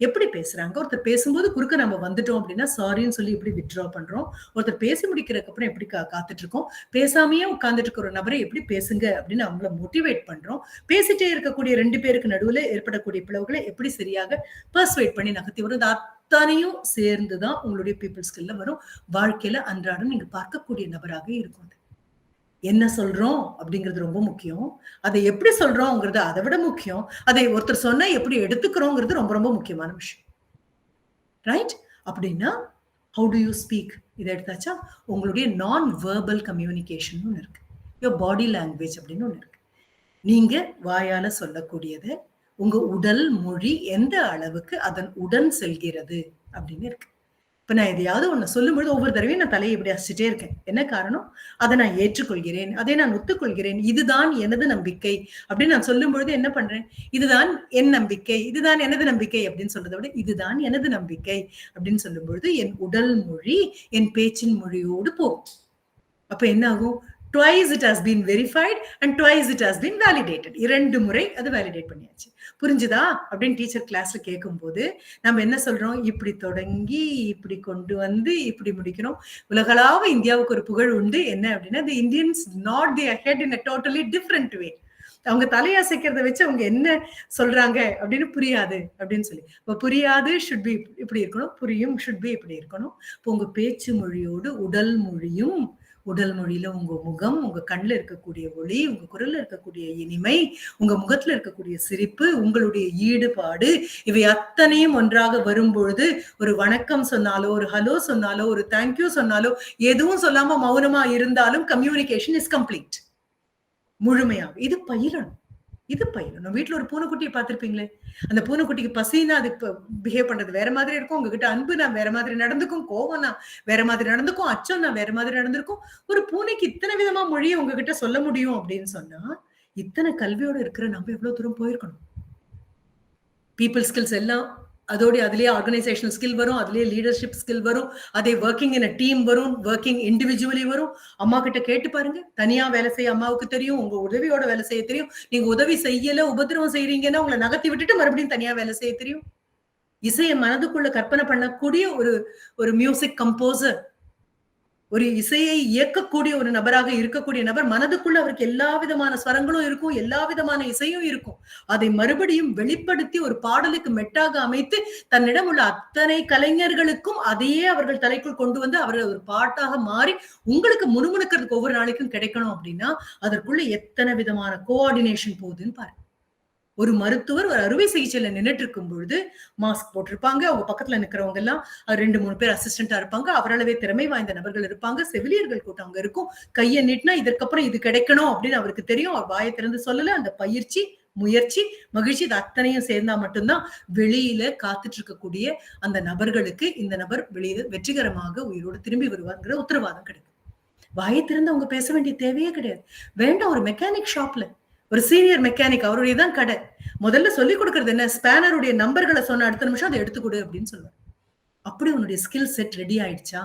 எப்படி பேசுறாங்க, ஒருத்தர் பேசும்போது குறுக்க நம்ம வந்துட்டோம் அப்படின்னா சாரின்னு சொல்லி எப்படி வித்ட்ரா பண்றோம், ஒருத்தர் பேசி முடிக்கிறதுக்கு அப்புறம் எப்படி காத்துட்டு இருக்கோம், பேசாமையே உட்கார்ந்துட்டு இருக்கிற ஒரு நபரை எப்படி பேசுங்க அப்படின்னு அவங்கள மோட்டிவேட் பண்றோம், பேசிட்டே இருக்கக்கூடிய 2 பேருக்கு நடுவுல ஏற்படக்கூடிய பிளவுகளை எப்படி சரியாக பர்சுவேட் பண்ணி நகர்த்தி வரும், அத்தனையும் சேர்ந்துதான் உங்களுடைய பீப்புள் ஸ்கில்ல வரும். வாழ்க்கையில அன்றாடம் நீங்க பார்க்கக்கூடிய நபராக இருக்கும். என்ன சொல்றோம் அப்படிங்கிறது ரொம்ப முக்கியம். அதை எப்படி சொல்றோம்ங்கிறது அதை விட முக்கியம். அதை ஒருத்தர் சொன்னா எப்படி எடுத்துக்கிறோங்கிறது ரொம்ப ரொம்ப முக்கியமான விஷயம். ரைட்? அப்படின்னா ஹவு டு யூ ஸ்பீக் இதை எடுத்தாச்சா? உங்களுடைய நான் வெர்பல் கம்யூனிகேஷன் ஒன்று இருக்கு, யோர் பாடி லாங்குவேஜ் அப்படின்னு ஒன்று இருக்கு. நீங்க வாயால சொல்லக்கூடியது உங்க உடல் மொழி எந்த அளவுக்கு அதன் உடன் செல்கிறது அப்படின்னு இருக்கு. இப்ப நான் எதையாவது ஒண்ணு சொல்லும்போது ஒவ்வொரு தடவையும் நான் தலையை இப்படி அசிச்சுட்டே இருக்கேன். என்ன காரணம்? அதை நான் ஏற்றுக்கொள்கிறேன், அதை நான் ஒத்துக்கொள்கிறேன், இதுதான் எனது நம்பிக்கை அப்படின்னு நான் சொல்லும் பொழுது என்ன பண்றேன், இதுதான் என் நம்பிக்கை, இதுதான் எனது நம்பிக்கை அப்படின்னு சொல்றதை விட இதுதான் எனது நம்பிக்கை அப்படின்னு சொல்லும் பொழுது என் உடல் மொழி என் பேச்சின் மொழியோடு போகும். அப்ப என்ன ஆகும்? twice it has been verified and twice it has been validated. 2 முறை அது வேலிடேட் பண்ணியாச்சு. புரிஞ்சுதா அப்படின்னு டீச்சர் கிளாஸ்ல கேட்கும் போது நம்ம என்ன சொல்றோம், இப்படி தொடங்கி இப்படி கொண்டு வந்து இப்படி முடிக்கிறோம். உலகளாவ இந்தியாவுக்கு ஒரு புகழ் உண்டு. என்ன அப்படின்னா, the Indians nod their head in a totally different way. அவங்க தலையசைக்கிறத வச்சு அவங்க என்ன சொல்றாங்க அப்படின்னு புரியாது அப்படின்னு சொல்லி. இப்ப புரியாது ஷுட் பி இப்படி இருக்கணும், புரியும் ஷுட் பி இப்படி இருக்கணும். இப்போ உங்க பேச்சு மொழியோடு உடல் மொழியும், உடல் மொழியில உங்க முகம், உங்க கண்ணுல இருக்கக்கூடிய ஒளி, உங்க குரல்ல இருக்கக்கூடிய இனிமை, உங்க முகத்துல இருக்கக்கூடிய சிரிப்பு, உங்களுடைய ஈடுபாடு, இவை அத்தனையும் ஒன்றாக வரும் பொழுது ஒரு வணக்கம் சொன்னாலோ, ஒரு ஹலோ சொன்னாலோ, ஒரு தேங்க்யூ சொன்னாலோ, எதுவும் சொல்லாம மௌனமா இருந்தாலும் கம்யூனிகேஷன் இஸ் கம்ப்ளீட். முழுமையாக இது பயிரணும். இது பயிரணும். வீட்டுல ஒரு பூனைக்குட்டியை பார்த்திருப்பீங்களே, அந்த பூனைக்குட்டிக்கு பசினா அது பிஹேவ் பண்றது வேற மாதிரி இருக்கும், உங்ககிட்ட அன்பு நான் வேற மாதிரி நடந்துக்கும், கோவம் நான் வேற மாதிரி நடந்துக்கும், அச்சம் நான் வேற மாதிரி நடந்திருக்கும். ஒரு பூனைக்கு இத்தனை விதமா மொழியை உங்ககிட்ட சொல்ல முடியும் அப்படின்னு சொன்னா, இத்தனை கல்வியோட இருக்கிற நம்ம எவ்வளவு தூரம் போயிருக்கணும். பீப்புள் ஸ்கில்ஸ் எல்லாம் அதோட அதுலயே ஆர்கனைசேஷனல் ஸ்கில் வரும், அதுலயே லீடர்ஷிப் ஸ்கில் வரும், அதே ஒர்க்கிங் இன் அ டீம் வரும், ஒர்க்கிங் இண்டிவிஜுவலி வரும். அம்மா கிட்ட கேட்டு பாருங்க. தனியா வேலை செய்ய அம்மாவுக்கு தெரியும், உங்க உதவியோட வேலை செய்ய தெரியும். நீங்க உதவி செய்யல, உபத்திரவம் செய்றீங்கன்னா உங்களை நகர்த்தி விட்டுட்டு மறுபடியும் தனியா வேலை செய்ய தெரியும். இசையை மனதுக்குள்ள கற்பனை பண்ணக்கூடிய ஒரு மியூசிக் கம்போசர், ஒரு இசையை இயக்கக்கூடிய ஒரு நபராக இருக்கக்கூடிய நபர், மனதுக்குள்ள அவருக்கு எல்லா விதமான ஸ்வரங்களும் இருக்கும், எல்லா விதமான இசையும் இருக்கும். அதை மறுபடியும் வெளிப்படுத்தி ஒரு பாடலுக்கு மெட்டாக அமைத்து தன்னிடம் உள்ள அத்தனை கலைஞர்களுக்கும் அதையே அவர்கள் தலைக்குள் கொண்டு வந்து அவர்கள் ஒரு பாட்டாக மாறி உங்களுக்கு முணுமுணுக்கிறதுக்கு ஒவ்வொரு நாளைக்கும் கிடைக்கணும் அப்படின்னா அதற்குள்ள எத்தனை விதமான கோஆர்டினேஷன் போகுதுன்னு பாருங்க. ஒரு மருத்துவர் ஒரு அறுவை சிகிச்சையில நின்றுட்டு இருக்கும் பொழுது மாஸ்க் போட்டிருப்பாங்க, அவங்க பக்கத்துல நிக்கிறவங்க எல்லாம் 2-3 பேர் அசிஸ்டண்டா இருப்பாங்க, அவரளவே திறமை வாய்ந்த நபர்கள் இருப்பாங்க, செவிலியர்கள் கூட்டம் அங்க இருக்கும். கையை நீட்டினா இதற்கப்புறம் இது கிடைக்கணும் அப்படின்னு அவருக்கு தெரியும். அவர் வாயை திறந்து சொல்லல. அந்த பயிற்சி, முயற்சி, மகிழ்ச்சி இது அத்தனையும் சேர்ந்தா மட்டும்தான் வெளியில காத்துட்டு இருக்கக்கூடிய அந்த நபர்களுக்கு இந்த நபர் வெளியில வெற்றிகரமாக உயிரோடு திரும்பி வருவார்ங்கிற உத்தரவாதம் கிடைக்கும். வாயை திறந்து அவங்க பேச வேண்டிய தேவையே கிடையாது. வேண்டாம், ஒரு மெக்கானிக் ஷாப்ல ஒரு சீனியர் மெக்கானிக் அவருடைய தான் கடை. முதல்ல சொல்லிக் கொடுக்கறது என்ன, ஸ்பேனருடைய நம்பர்களை சொன்ன அடுத்த நிமிஷம் அதை எடுத்துக்கொடு அப்படின்னு சொல்லுவார். அப்படி உன்னுடைய ஸ்கில் செட் ரெடி ஆயிடுச்சா?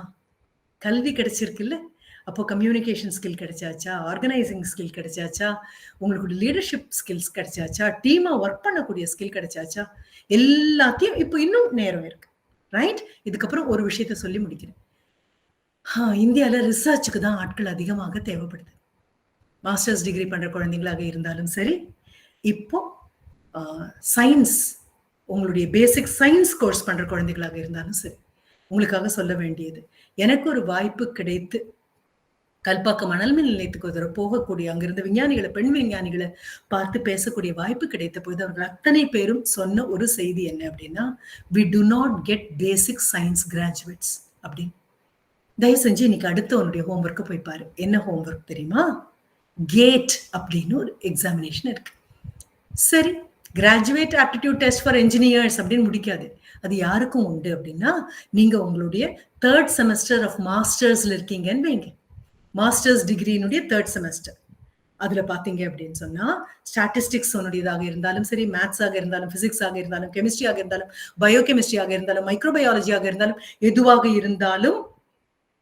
கல்வி கிடைச்சிருக்குல்ல, அப்போ கம்யூனிகேஷன் ஸ்கில் கிடைச்சாச்சா, ஆர்கனைசிங் ஸ்கில் கிடைச்சாச்சா, உங்களுக்கு லீடர்ஷிப் ஸ்கில்ஸ் கிடைச்சாச்சா, டீமா ஒர்க் பண்ணக்கூடிய ஸ்கில் கிடைச்சாச்சா, எல்லாத்தையும் இப்போ இன்னும் நேரம் இருக்கு, ரைட்? இதுக்கப்புறம் ஒரு விஷயத்த சொல்லி முடிக்கிறேன். இந்தியால ரிசர்ச்சுக்கு தான் ஆட்கள் அதிகமாக தேவைப்படுது. மாஸ்டர்ஸ் டிகிரி பண்ற குழந்தைங்களாக இருந்தாலும் சரி, இப்போ சயின்ஸ் உங்களுடைய பேசிக் சயின்ஸ் கோர்ஸ் பண்ற குழந்தைகளாக இருந்தாலும் சரி, உங்களுக்காக சொல்ல வேண்டியது, எனக்கு ஒரு வாய்ப்பு கிடைத்து கல்பாக்கம் அனல்மின் நிலையத்துக்கு ஒரு போகக்கூடிய அங்கிருந்த விஞ்ஞானிகளை, பெண் விஞ்ஞானிகளை பார்த்து பேசக்கூடிய வாய்ப்பு கிடைத்த போது அவர்கள் அத்தனை பேரும் சொன்ன ஒரு செய்தி என்ன அப்படின்னா, we do not get basic science graduates அப்படின்னு. தயவு செஞ்சு இன்னைக்கு அடுத்த உன்னுடைய ஹோம்ஒர்க்கு போய் பாரு. என்ன ஹோம்ஒர்க் தெரியுமா? கேட் அப்படின்னு ஒரு எக்ஸாமினேஷன் இருக்கு. சரி, graduate aptitude test for engineers அப்படின்னு முடிக்காது. அது யாருக்கும் உண்டு அப்படின்னா, நீங்க உங்களுடைய 3rd செமஸ்டர் ஆஃப் மாஸ்டர்ஸ்ல இருக்கீங்கன்னு வைங்க. மாஸ்டர்ஸ் டிகிரியினுடைய 3rd செமஸ்டர். அதுல பாத்தீங்க அப்படின்னு சொன்னா, ஸ்டாட்டிஸ்டிக்ஸ் உடையதாக இருந்தாலும் சரி, மேத்ஸாக இருந்தாலும், பிசிக்ஸாக இருந்தாலும், கெமிஸ்ட்ரியாக இருந்தாலும், பயோகெமிஸ்ட்ரியாக இருந்தாலும், மைக்ரோபயாலஜியாக இருந்தாலும், எதுவாக இருந்தாலும்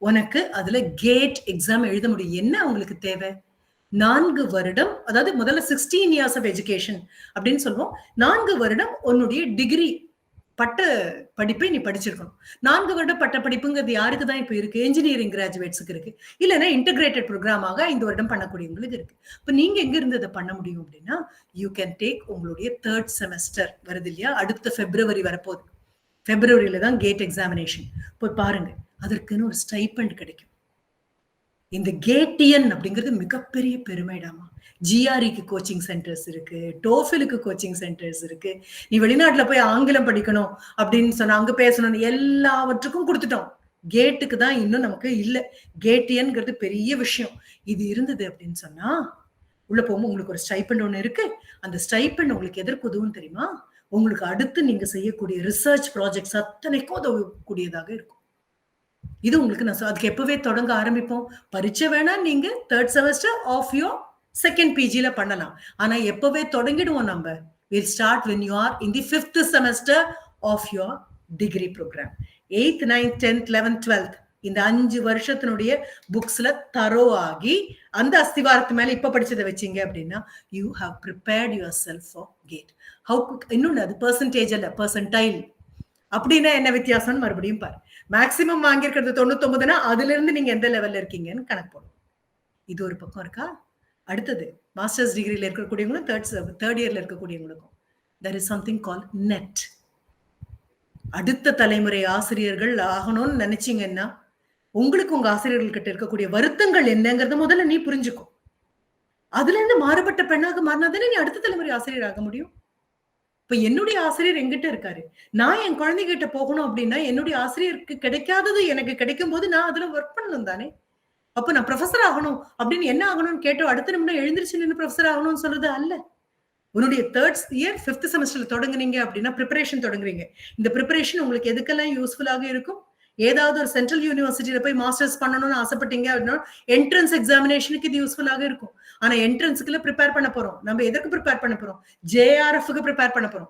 உனக்கு அதுல கேட் எக்ஸாம் எழுத முடியும். என்ன உங்களுக்கு தேவை? 4 வருடம், அதாவது முதல்ல 16 years of education அப்படின்னு சொல்லுவோம். 4 வருடம் உன்னுடைய டிகிரி பட்ட படிப்பை நீ படிச்சிருக்கணும். 4 வருட பட்ட படிப்புங்கிறது யாருக்கு தான் இப்ப இருக்கு? இன்ஜினியரிங் கிராஜுவேட்ஸுக்கு இருக்கு, இல்லைன்னா இன்டகிரேட்டட் ப்ரோக்ராமாக 5 வருடம் பண்ணக்கூடியவங்களுக்கு இருக்கு. இப்ப நீங்க எங்க இருந்து அதை பண்ண முடியும் அப்படின்னா, யூ கேன் டேக் உங்களுடைய 3rd செமஸ்டர் வருது இல்லையா, அடுத்த பிப்ரவரி வரப்போகுது. பிப்ரவரியில தான் கேட் எக்ஸாமினேஷன். போய் பாருங்க, அதற்குன்னு ஒரு ஸ்டைபண்ட் கிடைக்கும். இந்த கேட்டியன் அப்படிங்கிறது மிகப்பெரிய பெருமைடாமா. ஜிஆர்இக்கு கோச்சிங் சென்டர்ஸ் இருக்கு, டோஃபிலுக்கு கோச்சிங் சென்டர்ஸ் இருக்கு. நீ வெளிநாட்டுல போய் ஆங்கிலம் படிக்கணும் அப்படின்னு சொன்னா, அங்க பேசணும், எல்லாவற்றுக்கும் கொடுத்துட்டோம். கேட்டுக்கு தான் இன்னும் நமக்கு இல்ல. கேட்டியன்ங்கிறது பெரிய விஷயம். இது இருந்தது அப்படின்னு சொன்னா, உள்ள போகும்போது உங்களுக்கு ஒரு ஸ்டைபண்ட் ஒண்ணு இருக்கு. அந்த ஸ்டைபண்ட் உங்களுக்கு எதற்கு உதவும் தெரியுமா? உங்களுக்கு அடுத்து நீங்க செய்யக்கூடிய ரிசர்ச் ப்ராஜெக்ட்ஸ் அத்தனைக்கும் உதவக்கூடியதாக இருக்கும். இது உங்களுக்கு நான் அதுக்கு எப்பவே தொடங்க ஆரம்பிப்போம். பரீட்சை வேணா நீங்க 3rd semester of your 2nd PGல பண்ணலாம். ஆனா எப்பவே தொடங்கிடுவோம் நம்ம. We'll start when you are in the 5th semester of your degree program. 8th, 9th, 10th, 11th, 12th இந்த 5 வருஷத்தினுடைய புக்ஸ்ல தரோ ஆகி அந்த அஸ்திவாரத்து மேல இப்ப படிச்சதை வச்சீங்க அப்படின்னா, you have prepared yourself for gate. How இன்னொன்னு, அது பெர்சன்டேஜ் அல்ல, பெர்சன்டைல். அப்படின்னா என்ன வித்தியாசம் மறுபடியும் பாரு. மேக்சிமம் வாங்கியிருக்கிறது 99னா அதுல இருந்து நீங்க எந்த லெவல்ல இருக்கீங்கன்னு கணக்கு போடும். இது ஒரு பக்கம் இருக்கா? அடுத்தது மாஸ்டர்ஸ் டிகிரியில இருக்கக்கூடியவங்களும் 3rd இயர்ல இருக்கக்கூடியவங்களுக்கும் there is something called net. அடுத்த தலைமுறை ஆசிரியர்கள் ஆகணும்னு நினைச்சீங்கன்னா, உங்களுக்கு உங்க ஆசிரியர்கள் கிட்ட இருக்கக்கூடிய வருத்தங்கள் என்னங்கறத முதல்ல நீ புரிஞ்சுக்கும். அதுல இருந்து மாறுபட்ட பெண்ணாக மாறினாதானே நீ அடுத்த தலைமுறை ஆசிரியர் ஆக முடியும். இப்ப என்னுடைய ஆசிரியர் எங்கிட்ட இருக்காரு. நான் என் குழந்தைகிட்ட போகணும் அப்படின்னா, என்னுடைய ஆசிரியருக்கு கிடைக்காதது எனக்கு கிடைக்கும் போது நான் அதுல ஒர்க் பண்ணணும் தானே. அப்ப நான் ப்ரொஃபஸர் ஆகணும் அப்படின்னு என்ன ஆகணும்னு கேட்டோம், அடுத்த நிமிடம் எழுந்திருச்சு நின்று ப்ரொஃபஸர் ஆகணும்னு சொல்றது அல்ல. உன்னுடைய 3rd இயர் 5th செமஸ்டர்ல தொடங்குனீங்க அப்படின்னா ப்ரிப்பரேஷன் தொடங்குறீங்க. இந்த ப்ரிப்பரேஷன் உங்களுக்கு எதுக்கெல்லாம் யூஸ்ஃபுல்லாக இருக்கும்? ஏதாவது ஒரு சென்ட்ரல் யூனிவர்சிட்டியில போய் மாஸ்டர்ஸ் பண்ணணும்னு ஆசைப்பட்டீங்க அப்படின்னா, என்ட்ரன்ஸ் எக்ஸாமினேஷனுக்கு இது யூஸ்ஃபுல்லாக இருக்கும். ஆனா என்ட்ரன்ஸ்க்குள்ள ப்ரிப்பேர் பண்ண போறோம். நம்ம எதற்கு ப்ரிப்பேர் பண்ண போறோம்? JRFக்கு ப்ரிப்பேர் பண்ண போறோம்.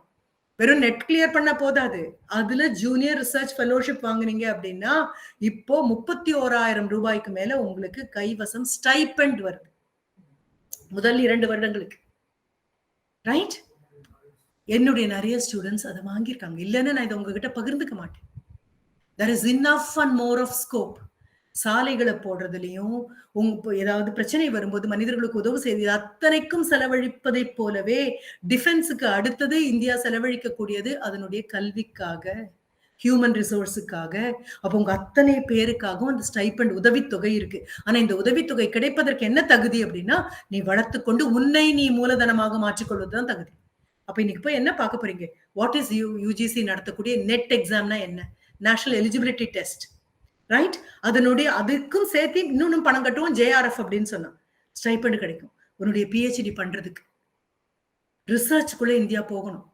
வெறும் நெட் கிளியர் பண்ண போதாது, அதுல ஜூனியர் ரிசர்ச் ஃபெலோஷிப் வாங்குனீங்க அப்படின்னா இப்போ 31,000 ரூபாய்க்கு மேல உங்களுக்கு கைவசம் ஸ்டைபெண்ட் வருது முதல் 2 வருடங்களுக்கு. ரைட்? என்னுடைய நிறைய ஸ்டூடெண்ட்ஸ் அதை வாங்கியிருக்காங்க. இல்லைன்னு நான் இதை உங்ககிட்ட பகிர்ந்துக்க மாட்டேன். there is enough and more of scope. சாலைகளை போடுறதுலயும் ஏதாவது பிரச்சனை வரும்போது மனிதர்களுக்கு உதவு செய்து அத்தனைக்கும் செலவழிப்பதை போலவே டிஃபென்ஸுக்கு அடுத்தது இந்தியா செலவழிக்கக்கூடியது அதனுடைய கல்விக்காக, ஹியூமன் ரிசோர்ஸுக்காக. அப்போ உங்க அத்தனை பேருக்காகவும் அந்த ஸ்டைபண்ட் உதவித்தொகை இருக்கு. ஆனா இந்த உதவித்தொகை கிடைப்பதற்கு என்ன தகுதி அப்படின்னா, நீ வளர்த்து கொண்டு உன்னை நீ மூலதனமாக மாற்றிக்கொள்வதுதான் தகுதி. அப்ப இன்னைக்கு போய் என்ன பார்க்க போறீங்க? வாட் இஸ் யூஜிசி நடத்தக்கூடிய நெட் எக்ஸாம்னா என்ன? National eligibility test. ரைட்? அதனுடைய அதுக்கும் சேர்த்து இன்னொன்னு பணம் கட்டுவோம், ஜேஆர்எஃப் அப்படின்னு சொன்னா ஸ்டைபண்ட் கிடைக்கும் உன்னுடைய பிஹெச்டி பண்றதுக்கு. ரிசர்ச்குள்ள இந்தியா போகணும்.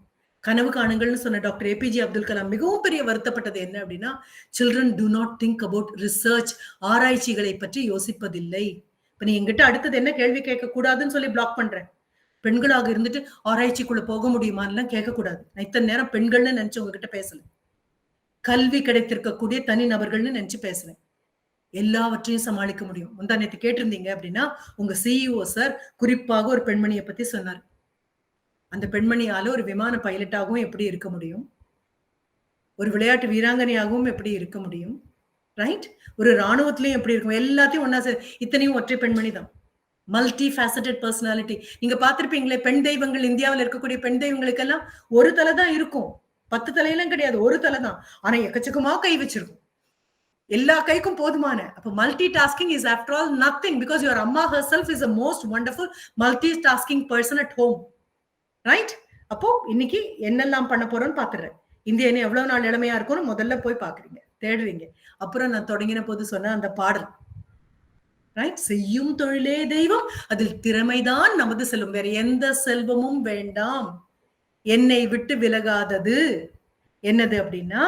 கனவு காணுங்கள்னு சொன்ன டாக்டர் ஏபிஜே அப்துல் கலாம் மிகவும் பெரிய வருத்தப்பட்டது என்ன அப்படின்னா, children to not think about research, ஆராய்ச்சிகளை பற்றி யோசிப்பதில்லை. இப்ப நீ எங்கிட்ட அடுத்தது என்ன கேள்வி கேட்க கூடாதுன்னு சொல்லி பிளாக் பண்றேன். பெண்களாக இருந்துட்டு ஆராய்ச்சிக்குள்ள போக முடியுமான்னு கேட்கக்கூடாது. நான் இத்தனை நேரம் பெண்கள்னு நினைச்சு உங்ககிட்ட பேசல, கல்வி கிடைத்திருக்கக்கூடிய தனி நபர்கள்னு நினைச்சு பேசுறேன். எல்லாவற்றையும் சமாளிக்க முடியும். முந்தா நேத்து கேட்டிருந்தீங்க அப்படின்னா, உங்க சிஇஓ சார் குறிப்பாக ஒரு பெண்மணியை பத்தி சொன்னார். அந்த பெண்மணியால ஒரு விமான பைலட்டாகவும் எப்படி இருக்க முடியும், ஒரு விளையாட்டு வீராங்கனையாகவும் எப்படி இருக்க முடியும், ரைட்? ஒரு ராணுவத்திலையும் எப்படி இருக்கும், எல்லாத்தையும் ஒன்னா இத்தனையும் ஒற்றை பெண்மணி தான். Multi faceted personality. நீங்க பார்த்திருப்பீங்களே, பெண் தெய்வங்கள், இந்தியாவில் இருக்கக்கூடிய பெண் தெய்வங்களுக்கெல்லாம் ஒரு தலை தான் இருக்கும், 10 தலையெல்லாம் கிடையாது, ஒரு தலை தான். ஆனா எக்கச்சக்கமா கை வச்சிருக்கும், எல்லா கைக்கும் போதுமான. அப்ப multi tasking is after all nothing, because your amma herself is a most wonderful multi tasking person at home. Right? அப்போ இன்னைக்கு என்னெல்லாம் பண்ண போறோம்னு பாத்துறேன். இந்தியா என்ன எவ்வளவு நாள் இளமையா இருக்கும்னு முதல்ல போய் பாக்குறீங்க, தேடுறீங்க. அப்புறம் நான் தொடங்கின போது சொன்ன அந்த பாடல், ரைட்? செய்யும் தொழிலே தெய்வம், அதில் திறமைதான் நமது செல்வம், வேற எந்த செல்வமும் வேண்டாம். என்னை விட்டு விலகாதது என்னது அப்படின்னா,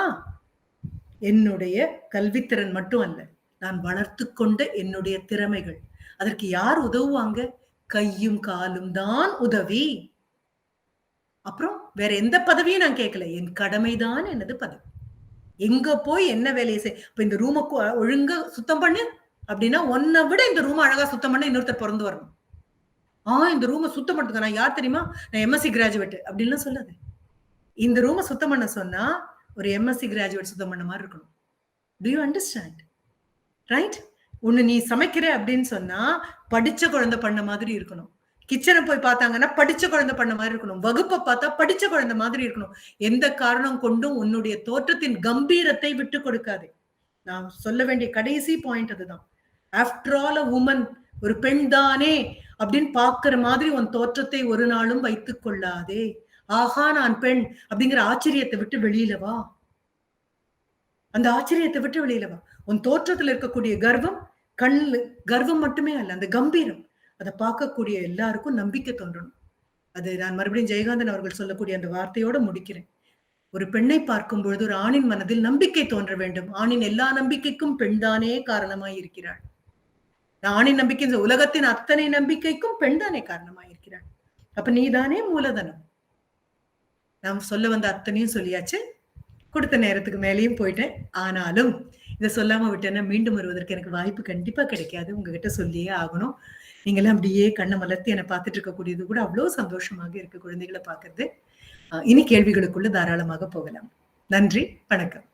என்னுடைய கல்வித்திறன் மட்டும் அல்ல, நான் வளர்த்து கொண்ட என்னுடைய திறமைகள். அதற்கு யார் உதவுவாங்க? கையும் காலும் தான் உதவி. அப்புறம் வேற எந்த பதவியும் நான் கேட்கல, என் கடமைதான் எனது பதவி. எங்க போய் என்ன வேலையை செய், இப்ப இந்த ரூமுக்கு ஒழுங்கா சுத்தம் பண்ணு அப்படின்னா, உன்னை விட இந்த ரூம் அழகா சுத்தம் பண்ண இன்னொருத்தர் பிறந்து வரணும். இந்த ரூமை சுத்தம் பண்ணுங்க, நான் யார் தெரியுமா, நான் எம்எஸ்சி கிராஜுவேட் அப்படின்லாம் சொல்லாது. இந்த ரூமை சுத்தம் பண்ண சொன்னா ஒரு எம்எஸ்சி கிராஜுவேட் சுத்தம் பண்ண மாதிரி இருக்கணும். To you understand? ரைட்? ஒண்ணு நீ சமைக்கிற அப்படின்னு சொன்னா படிச்ச குழந்தை பண்ண மாதிரி இருக்கணும். கிச்சனை போய் பார்த்தாங்கன்னா படிச்ச குழந்தை பண்ண மாதிரி இருக்கணும். வகுப்பை பார்த்தா படிச்ச குழந்தை மாதிரி இருக்கணும். எந்த காரணம் கொண்டும் உன்னுடைய தோற்றத்தின் கம்பீரத்தை விட்டு கொடுக்காதே. நான் சொல்ல வேண்டிய கடைசி பாயிண்ட் அதுதான். ஆஃப்டர் ஆல் அ உமன், ஒரு பெண் தானே அப்படின்னு பாக்குற மாதிரி உன் தோற்றத்தை ஒரு நாளும் வைத்துக் கொள்ளாதே. ஆஹா நான் பெண் அப்படிங்கிற ஆச்சரியத்தை விட்டு வெளியில வா. அந்த ஆச்சரியத்தை விட்டு வெளியில வா. உன் தோற்றத்துல இருக்கக்கூடிய கர்வம், கர்வம் மட்டுமே அல்ல, அந்த கம்பீரம், அதை பார்க்கக்கூடிய எல்லாருக்கும் நம்பிக்கை தோன்றணும். அது நான் மறுபடியும் ஜெயகாந்தன் அவர்கள் சொல்லக்கூடிய அந்த வார்த்தையோட முடிக்கிறேன். ஒரு பெண்ணை பார்க்கும் பொழுது ஒரு ஆணின் மனதில் நம்பிக்கை தோன்ற வேண்டும். ஆணின் எல்லா நம்பிக்கைக்கும் பெண்தானே காரணமாய் இருக்கிறாள். ஆணின் நம்பிக்கை, உலகத்தின் அத்தனை நம்பிக்கைக்கும் பெண்தானே காரணமாய் இருக்கிறாள். அப்ப நீதானே மூலதனம். நாம் சொல்ல வந்த அத்தனையும் சொல்லியாச்சு. கொடுத்த நேரத்துக்கு மேலேயும் போயிட்டேன். ஆனாலும் இதை சொல்லாம விட்டேன்னா மீண்டும் வருவதற்கு எனக்கு வாய்ப்பு கண்டிப்பா கிடைக்காது. உங்ககிட்ட சொல்லியே ஆகணும். நீங்களாம் அப்படியே கண்ணை மலர்த்தி என்னை பார்த்துட்டு இருக்கக்கூடியது கூட அவ்வளவு சந்தோஷமாக இருக்கு, குழந்தைகளை பார்க்கறது. இனி கேள்விகளுக்குள்ள தாராளமாக போகலாம். நன்றி, வணக்கம்.